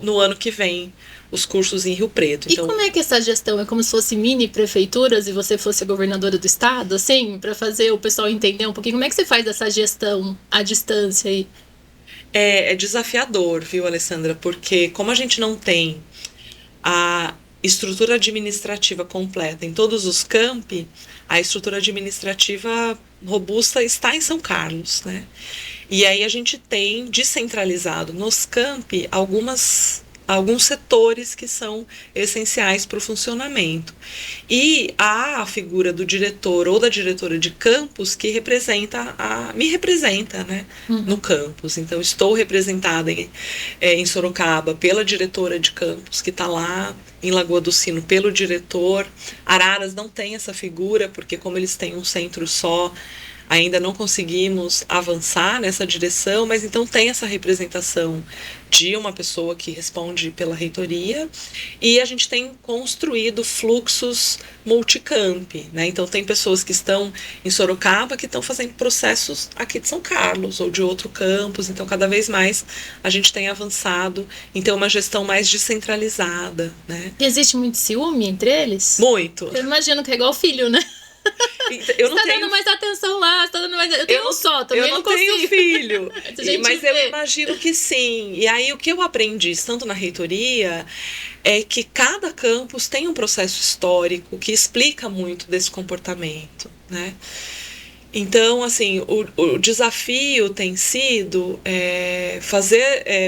Speaker 3: no ano que vem, os cursos em Rio Preto.
Speaker 2: Então, e como é que essa gestão é como se fosse mini prefeituras e você fosse a governadora do estado, assim, para fazer o pessoal entender um pouquinho como é que você faz essa gestão à distância aí?
Speaker 3: É desafiador, viu, Alessandra, porque como a gente não tem a estrutura administrativa completa em todos os campi, a estrutura administrativa robusta está em São Carlos, né? E aí a gente tem descentralizado nos campi alguns setores que são essenciais para o funcionamento. E há a figura do diretor ou da diretora de campus que me representa, né, no campus. Então, estou representada em Sorocaba pela diretora de campus, que está lá em Lagoa do Sino pelo diretor. Araras não tem essa figura, porque como eles têm um centro só, ainda não conseguimos avançar nessa direção, mas então tem essa representação de uma pessoa que responde pela reitoria, e a gente tem construído fluxos multicampi, né? Então tem pessoas que estão em Sorocaba que estão fazendo processos aqui de São Carlos ou de outro campus, então cada vez mais a gente tem avançado em ter uma gestão mais descentralizada, né?
Speaker 2: E existe muito ciúme entre eles?
Speaker 3: Muito.
Speaker 2: Eu imagino que é igual filho, né?
Speaker 3: Eu não
Speaker 2: você
Speaker 3: tenho...
Speaker 2: tá dando mais atenção lá, você tá dando mais... Eu tenho um só, também não consigo.
Speaker 3: Eu não tenho filho, mas
Speaker 2: vê.
Speaker 3: eu imagino que sim. E aí o que eu aprendi, tanto na reitoria, é que cada campus tem um processo histórico que explica muito desse comportamento, né? Então, assim, o desafio tem sido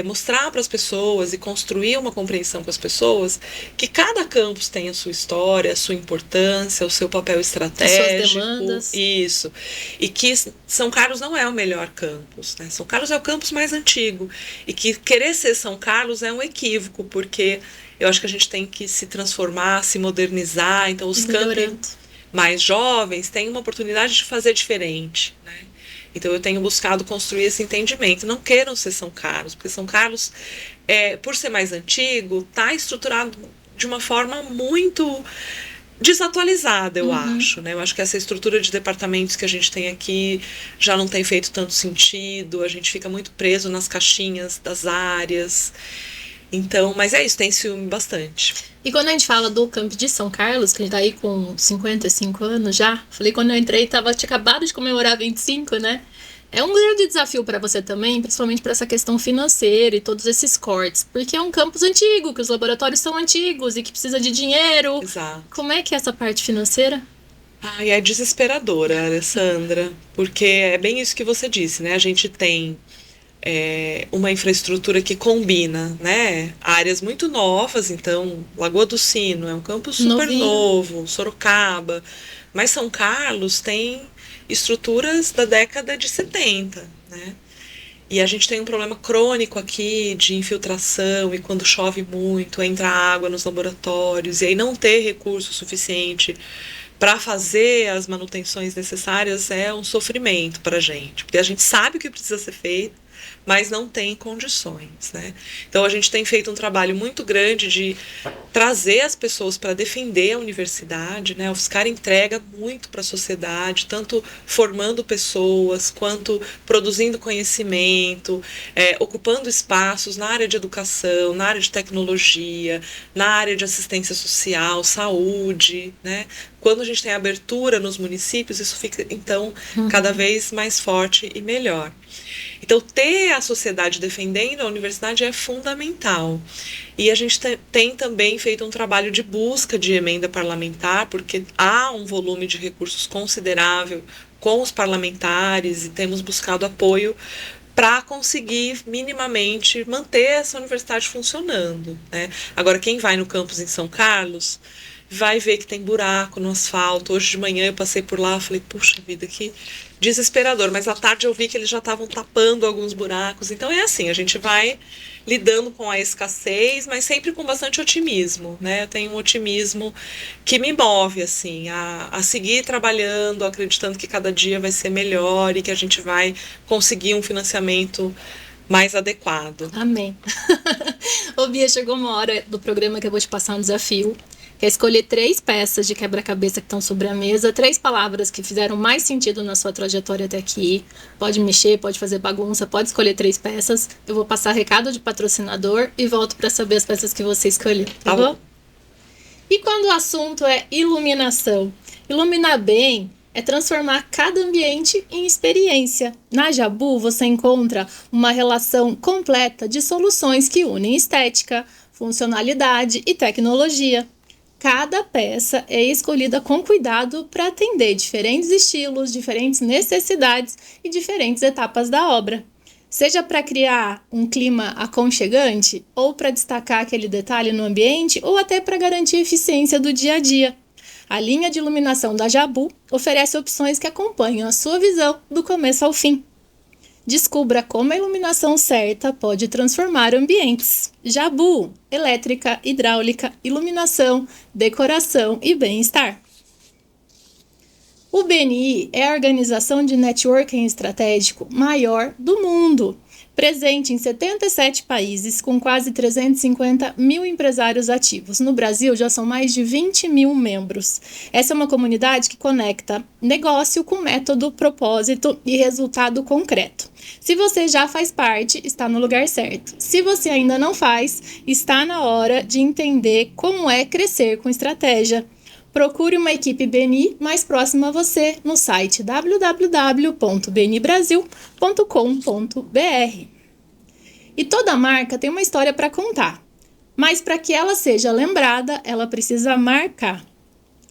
Speaker 3: mostrar para as pessoas e construir uma compreensão com as pessoas que cada campus tem a sua história, a sua importância, o seu papel estratégico.
Speaker 2: As suas demandas.
Speaker 3: Isso. E que São Carlos não é o melhor campus, né? São Carlos é o campus mais antigo. E que querer ser São Carlos é um equívoco, porque eu acho que a gente tem que se transformar, se modernizar. Então, os campos mais jovens têm uma oportunidade de fazer diferente, né? Então eu tenho buscado construir esse entendimento. Não queiram ser São Carlos, porque São Carlos, por ser mais antigo, está estruturado de uma forma muito desatualizada, eu acho, né? Eu acho que essa estrutura de departamentos que a gente tem aqui já não tem feito tanto sentido, a gente fica muito preso nas caixinhas das áreas. Então, mas é isso, tem ciúme bastante.
Speaker 2: E quando a gente fala do campo de São Carlos, que a gente tá aí com 55 anos já, falei, quando eu entrei, tinha acabado de comemorar 25, né? É um grande desafio para você também, principalmente para essa questão financeira e todos esses cortes, porque é um campus antigo, que os laboratórios são antigos e que precisa de dinheiro.
Speaker 3: Exato.
Speaker 2: Como é que é essa parte financeira?
Speaker 3: Ai, é desesperadora, Alessandra, porque é bem isso que você disse, né? A gente tem uma infraestrutura que combina, né, áreas muito novas. Então, Lagoa do Sino é um campus super novo, Sorocaba, mas São Carlos tem estruturas da década de 70, né? E a gente tem um problema crônico aqui de infiltração, e quando chove muito, entra água nos laboratórios, e aí não ter recurso suficiente para fazer as manutenções necessárias é um sofrimento para a gente, porque a gente sabe o que precisa ser feito, mas não tem condições, né? Então a gente tem feito um trabalho muito grande de trazer as pessoas para defender a universidade, né? O UFSCar entrega muito para a sociedade, tanto formando pessoas, quanto produzindo conhecimento, ocupando espaços na área de educação, na área de tecnologia, na área de assistência social, saúde, né? Quando a gente tem abertura nos municípios, isso fica, então, cada vez mais forte e melhor. Então, ter a sociedade defendendo a universidade é fundamental. E a gente tem também feito um trabalho de busca de emenda parlamentar, porque há um volume de recursos considerável com os parlamentares, e temos buscado apoio para conseguir minimamente manter essa universidade funcionando, né? Agora, quem vai no campus em São Carlos vai ver que tem buraco no asfalto. Hoje de manhã eu passei por lá, falei, puxa vida, que desesperador. Mas à tarde eu vi que eles já estavam tapando alguns buracos. Então é assim, a gente vai lidando com a escassez, mas sempre com bastante otimismo, né? Eu tenho um otimismo que me move, assim, a seguir trabalhando, acreditando que cada dia vai ser melhor e que a gente vai conseguir um financiamento mais adequado.
Speaker 2: Amém. Ô Bia, chegou uma hora do programa que eu vou te passar um desafio. Que é escolher 3 peças de quebra-cabeça que estão sobre a mesa, 3 palavras que fizeram mais sentido na sua trajetória até aqui. Pode mexer, pode fazer bagunça, pode escolher 3 peças. Eu vou passar recado de patrocinador e volto para saber as peças que você escolheu, tá bom? E quando o assunto é iluminação? Iluminar bem é transformar cada ambiente em experiência. Na Jabu, você encontra uma relação completa de soluções que unem estética, funcionalidade e tecnologia. Cada peça é escolhida com cuidado para atender diferentes estilos, diferentes necessidades e diferentes etapas da obra. Seja para criar um clima aconchegante, ou para destacar aquele detalhe no ambiente, ou até para garantir a eficiência do dia a dia. A linha de iluminação da Jabu oferece opções que acompanham a sua visão do começo ao fim. Descubra como a iluminação certa pode transformar ambientes. Jabu, elétrica, hidráulica, iluminação, decoração e bem-estar. O BNI é a organização de networking estratégico maior do mundo, presente em 77 países, com quase 350 mil empresários ativos. No Brasil, já são mais de 20 mil membros. Essa é uma comunidade que conecta negócio com método, propósito e resultado concreto. Se você já faz parte, está no lugar certo. Se você ainda não faz, está na hora de entender como é crescer com estratégia. Procure uma equipe BNI mais próxima a você no site www.bnibrasil.com.br. E toda marca tem uma história para contar, mas para que ela seja lembrada, ela precisa marcar.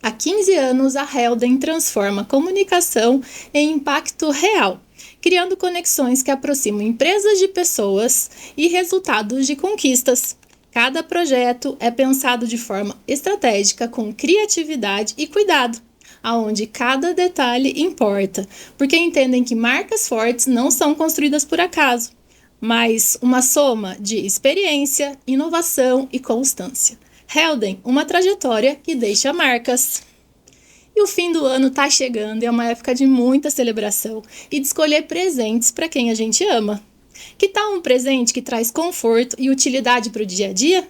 Speaker 2: Há 15 anos, a Helden transforma comunicação em impacto real, criando conexões que aproximam empresas de pessoas e resultados de conquistas. Cada projeto é pensado de forma estratégica, com criatividade e cuidado, aonde cada detalhe importa, porque entendem que marcas fortes não são construídas por acaso, mas uma soma de experiência, inovação e constância. Helden, uma trajetória que deixa marcas. E o fim do ano está chegando, é uma época de muita celebração e de escolher presentes para quem a gente ama. Que tal um presente que traz conforto e utilidade para o dia a dia?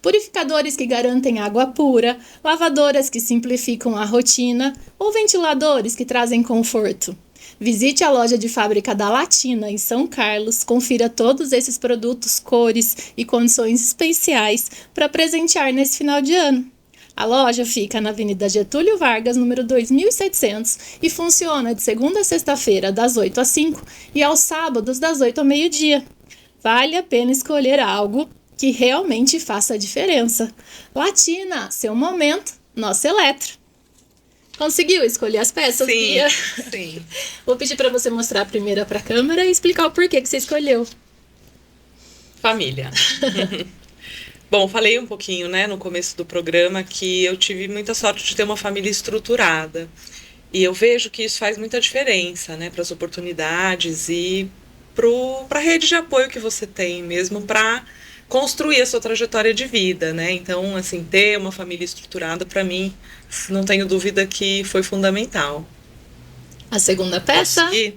Speaker 2: Purificadores que garantem água pura, lavadoras que simplificam a rotina ou ventiladores que trazem conforto. Visite a loja de fábrica da Latina em São Carlos, confira todos esses produtos, cores e condições especiais para presentear nesse final de ano. A loja fica na Avenida Getúlio Vargas, número 2700, e funciona de segunda a sexta-feira, das 8 às 5, e aos sábados, das 8 ao meio-dia. Vale a pena escolher algo que realmente faça a diferença. Latina, seu momento, nosso Eletro. Conseguiu escolher as peças,
Speaker 3: Sim,
Speaker 2: Bia?
Speaker 3: sim.
Speaker 2: Vou pedir para você mostrar a primeira para a câmera e explicar o porquê que você escolheu.
Speaker 3: Família. Bom, falei um pouquinho, né, no começo do programa que eu tive muita sorte de ter uma família estruturada. E eu vejo que isso faz muita diferença, né, para as oportunidades e para a rede de apoio que você tem mesmo para construir a sua trajetória de vida, né? Então, assim, ter uma família estruturada, para mim, não tenho dúvida que foi fundamental.
Speaker 2: A segunda peça?
Speaker 3: E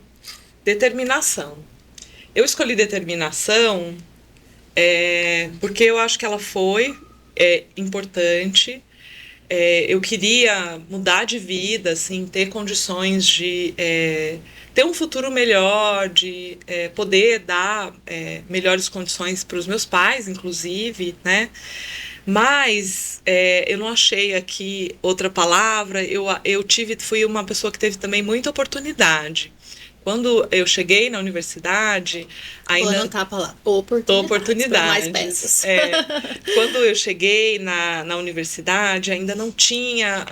Speaker 3: determinação. Eu escolhi determinação porque eu acho que ela foi importante. Eu queria mudar de vida, assim, ter condições de ter um futuro melhor, de poder dar melhores condições para os meus pais, inclusive, né? Mas eu não achei aqui outra palavra. Fui uma pessoa que teve também muita oportunidade. Quando eu cheguei na universidade,
Speaker 2: ainda... Vou anotar a palavra oportunidades. Mais peças.
Speaker 3: Quando eu cheguei na universidade, ainda não tinha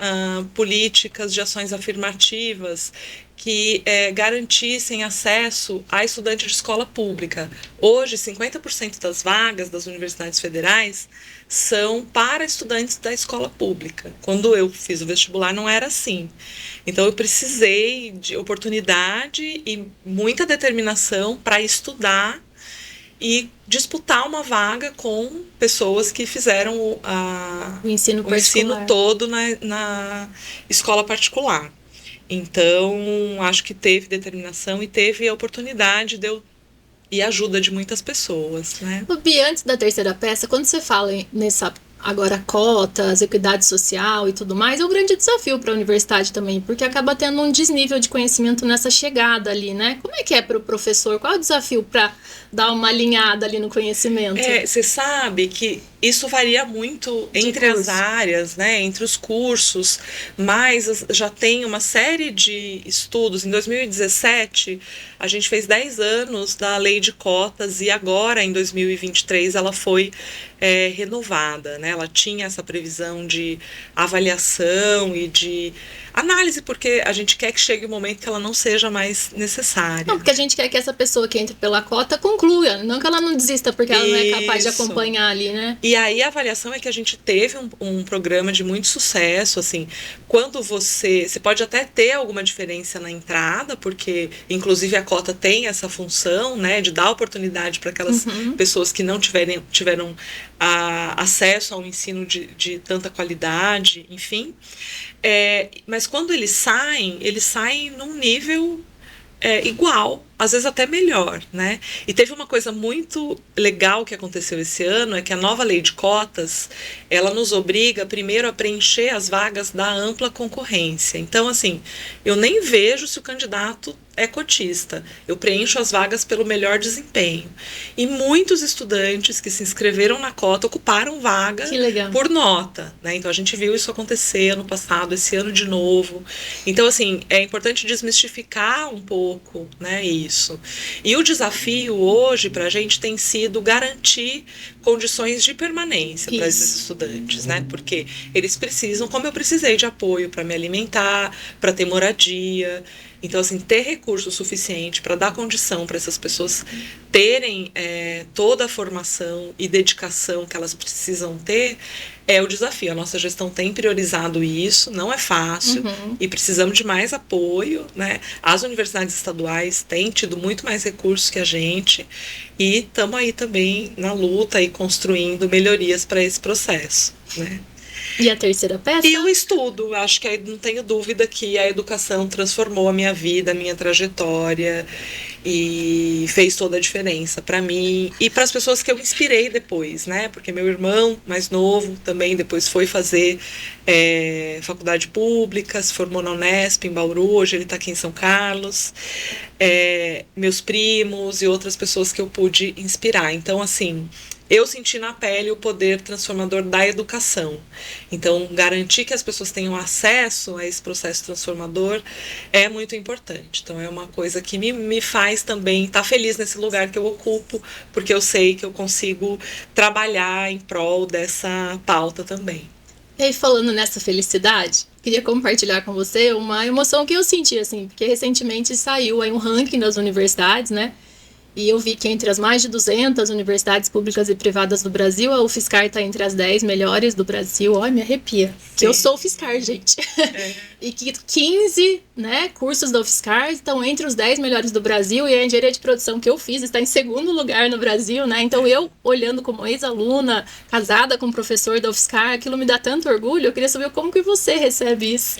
Speaker 3: políticas de ações afirmativas que garantissem acesso a estudante de escola pública. Hoje, 50% das vagas das universidades federais são para estudantes da escola pública. Quando eu fiz o vestibular, não era assim. Então, eu precisei de oportunidade e muita determinação para estudar e disputar uma vaga com pessoas que fizeram o ensino todo na escola particular. Então, acho que teve determinação e teve a oportunidade e ajuda de muitas pessoas, né?
Speaker 2: Bia, antes da terceira peça, quando você fala nessa agora cotas, equidade social e tudo mais, é um grande desafio para a universidade também, porque acaba tendo um desnível de conhecimento nessa chegada ali, né? Como é que é para o professor? Qual é o desafio para dar uma alinhada ali no conhecimento?
Speaker 3: Você sabe que isso varia muito entre as áreas, né, entre os cursos, mas já tem uma série de estudos. Em 2017, a gente fez 10 anos da lei de cotas e agora, em 2023, ela foi renovada, né? Ela tinha essa previsão de avaliação e de análise, porque a gente quer que chegue o momento que ela não seja mais necessária.
Speaker 2: Não, porque a gente quer que essa pessoa que entre pela cota conclua, não que ela não desista porque ela não é capaz de acompanhar ali, né?
Speaker 3: E aí a avaliação é que a gente teve um programa de muito sucesso, assim, quando você pode até ter alguma diferença na entrada, porque inclusive a cota tem essa função, né, de dar oportunidade para aquelas pessoas que não tiveram acesso ao ensino de tanta qualidade, enfim. Mas quando eles saem num nível igual, às vezes até melhor, né? E teve uma coisa muito legal que aconteceu esse ano, é que a nova lei de cotas, ela nos obriga primeiro a preencher as vagas da ampla concorrência. Então, assim, eu nem vejo se o candidato é cotista. Eu preencho as vagas pelo melhor desempenho. E muitos estudantes que se inscreveram na cota ocuparam vaga por nota, né? Então a gente viu isso acontecer ano passado, esse ano de novo. Então, assim, é importante desmistificar um pouco, né, isso. E o desafio hoje para a gente tem sido garantir condições de permanência para esses estudantes, né? Porque eles precisam, como eu precisei, de apoio para me alimentar, para ter moradia. Então, assim, ter recurso suficiente para dar condição para essas pessoas terem toda a formação e dedicação que elas precisam ter é o desafio. A nossa gestão tem priorizado isso, não é fácil, e precisamos de mais apoio, né? As universidades estaduais têm tido muito mais recursos que a gente e estamos aí também na luta e construindo melhorias para esse processo, né?
Speaker 2: E a terceira peça?
Speaker 3: E o estudo. Acho que não tenho dúvida que a educação transformou a minha vida, a minha trajetória e fez toda a diferença para mim e para as pessoas que eu inspirei depois, né? Porque meu irmão mais novo também depois foi fazer faculdade pública, se formou na Unesp, em Bauru, hoje ele está aqui em São Carlos. Meus primos e outras pessoas que eu pude inspirar. Então, assim, eu senti na pele o poder transformador da educação. Então, garantir que as pessoas tenham acesso a esse processo transformador é muito importante. Então, é uma coisa que me faz também estar feliz nesse lugar que eu ocupo, porque eu sei que eu consigo trabalhar em prol dessa pauta também.
Speaker 2: E aí, falando nessa felicidade, queria compartilhar com você uma emoção que eu senti, assim, porque recentemente saiu aí um ranking das universidades, né? E eu vi que entre as mais de 200 universidades públicas e privadas do Brasil, a UFSCar está entre as 10 melhores do Brasil. Olha, me arrepia. Sim. Que eu sou UFSCar, gente. É. E que 15, né, cursos da UFSCar estão entre os 10 melhores do Brasil. E a engenharia de produção que eu fiz está em segundo lugar no Brasil, né? Então eu, olhando como ex-aluna, casada com um professor da UFSCar, aquilo me dá tanto orgulho. Eu queria saber como que você recebe isso.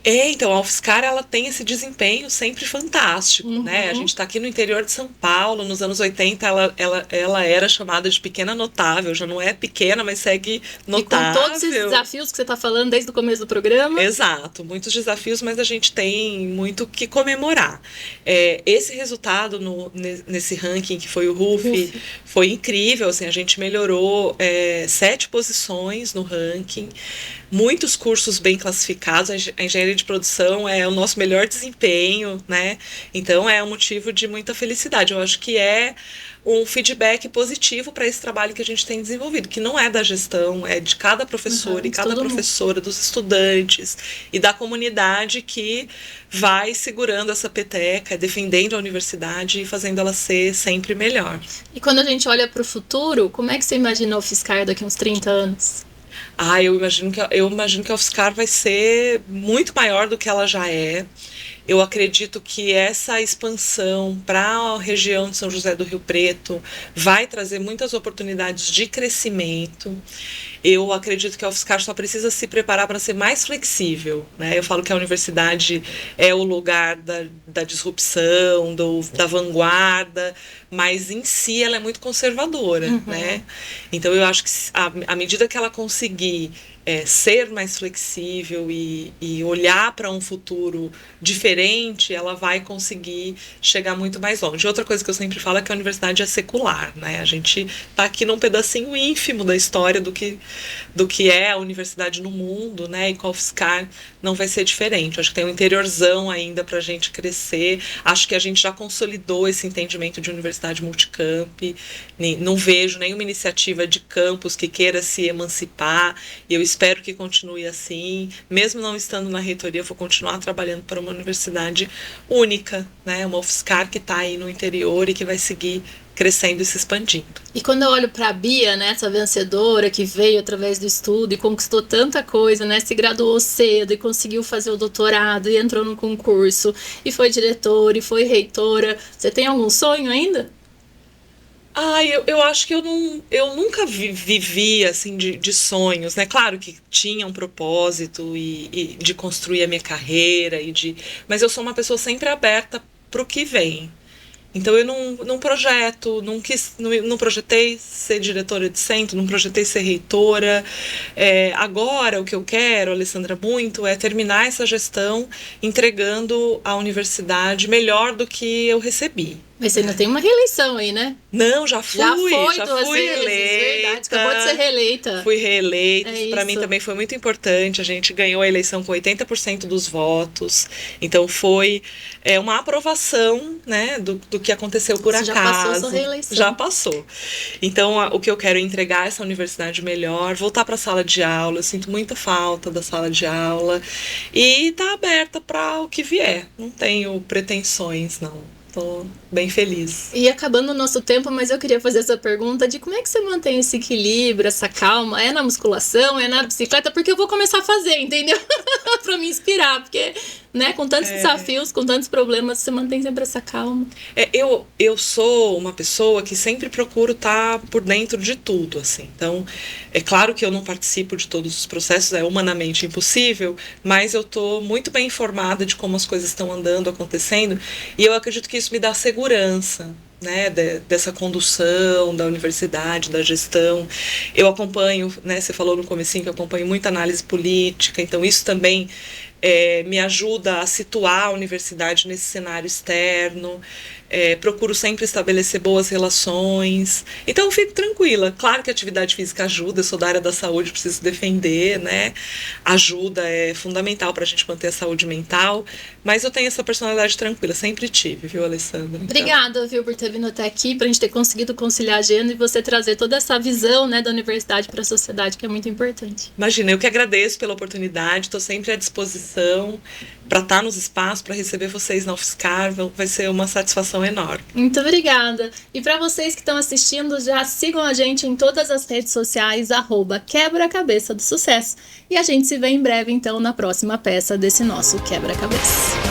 Speaker 3: Então, a UFSCar, ela tem esse desempenho sempre fantástico, né? A gente está aqui no interior de São Paulo, nos anos 80 ela era chamada de pequena notável, já não é pequena, mas segue notável.
Speaker 2: E com todos esses desafios que você está falando desde o começo do programa.
Speaker 3: Exato, muitos desafios, mas a gente tem muito que comemorar. Esse resultado nesse ranking, que foi o RUF, foi incrível, assim, a gente melhorou 7 posições no ranking, muitos cursos bem classificados, a engenharia de produção é o nosso melhor desempenho, né? Então é um motivo de muita felicidade. Eu acho que é um feedback positivo para esse trabalho que a gente tem desenvolvido, que não é da gestão, é de cada professor e cada professora, dos estudantes e da comunidade que vai segurando essa peteca, defendendo a universidade e fazendo ela ser sempre melhor.
Speaker 2: E quando a gente olha para o futuro, como é que você imagina o UFSCar daqui a uns 30 anos?
Speaker 3: Eu imagino que a UFSCar vai ser muito maior do que ela já é. Eu acredito que essa expansão para a região de São José do Rio Preto vai trazer muitas oportunidades de crescimento. Eu acredito que a UFSCar só precisa se preparar para ser mais flexível, né? Eu falo que a universidade é o lugar da disrupção, da vanguarda, mas em si ela é muito conservadora, né? Então eu acho que à medida que ela conseguir ser mais flexível e olhar para um futuro diferente, ela vai conseguir chegar muito mais longe. Outra coisa que eu sempre falo é que a universidade é secular, né? A gente está aqui num pedacinho ínfimo da história do que é a universidade no mundo, né? E com a UFSCar não vai ser diferente. Acho que tem um interiorzão ainda para a gente crescer. Acho que a gente já consolidou esse entendimento de universidade multicamp. Não vejo nenhuma iniciativa de campus que queira se emancipar. E eu espero que continue assim. Mesmo não estando na reitoria, eu vou continuar trabalhando para uma universidade única, né? Uma UFSCar que está aí no interior e que vai seguir crescendo e se expandindo.
Speaker 2: E quando eu olho para a Bia, né, essa vencedora que veio através do estudo e conquistou tanta coisa, né, se graduou cedo e conseguiu fazer o doutorado e entrou no concurso e foi diretora e foi reitora, você tem algum sonho ainda?
Speaker 3: Eu acho que eu nunca vivi assim de sonhos, né? Claro que tinha um propósito e de construir a minha carreira mas eu sou uma pessoa sempre aberta para o que vem. Então eu não projeto, não projetei ser diretora de centro, não projetei ser reitora. Agora o que eu quero, Alessandra, muito é terminar essa gestão entregando à universidade melhor do que eu recebi.
Speaker 2: Mas você ainda tem uma reeleição aí, né?
Speaker 3: Não, já fui
Speaker 2: vezes,
Speaker 3: eleita.
Speaker 2: Verdade, acabou de ser reeleita.
Speaker 3: Fui reeleita. Para mim também foi muito importante. A gente ganhou a eleição com 80% dos votos. Então foi uma aprovação, né, do que aconteceu por acaso.
Speaker 2: Já passou a sua reeleição.
Speaker 3: Já passou. Então o que eu quero é entregar essa universidade melhor, voltar para a sala de aula. Eu sinto muita falta da sala de aula. E tá aberta para o que vier. Não tenho pretensões, não. Tô bem feliz.
Speaker 2: E acabando o nosso tempo, mas eu queria fazer essa pergunta de como é que você mantém esse equilíbrio, essa calma? É na musculação, é na bicicleta? Porque eu vou começar a fazer, entendeu? Pra me inspirar, porque, né, com tantos desafios, com tantos problemas, você mantém sempre essa calma.
Speaker 3: Eu sou uma pessoa que sempre procuro estar por dentro de tudo, assim. Então, é claro que eu não participo de todos os processos, é humanamente impossível, mas eu tô muito bem informada de como as coisas estão andando, acontecendo, e eu acredito que isso me dá segurança, né, dessa condução da universidade, da gestão. Eu acompanho, né, você falou no comecinho que eu acompanho muita análise política, então isso também me ajuda a situar a universidade nesse cenário externo, procuro sempre estabelecer boas relações. Então eu fico tranquila. Claro que a atividade física ajuda, eu sou da área da saúde, preciso defender, né? Ajuda, é fundamental para a gente manter a saúde mental, mas eu tenho essa personalidade tranquila, sempre tive, viu, Alessandra? Então...
Speaker 2: Obrigada, viu, por ter vindo até aqui, para a gente ter conseguido conciliar a agenda e você trazer toda essa visão, né, da universidade para a sociedade, que é muito importante.
Speaker 3: Imagina, eu que agradeço pela oportunidade, estou sempre à disposição para estar nos espaços, para receber vocês na UFSCar, vai ser uma satisfação enorme.
Speaker 2: Muito obrigada. E para vocês que estão assistindo, já sigam a gente em todas as redes sociais, @Quebra-Cabeça do Sucesso. E a gente se vê em breve, então, na próxima peça desse nosso Quebra-Cabeça.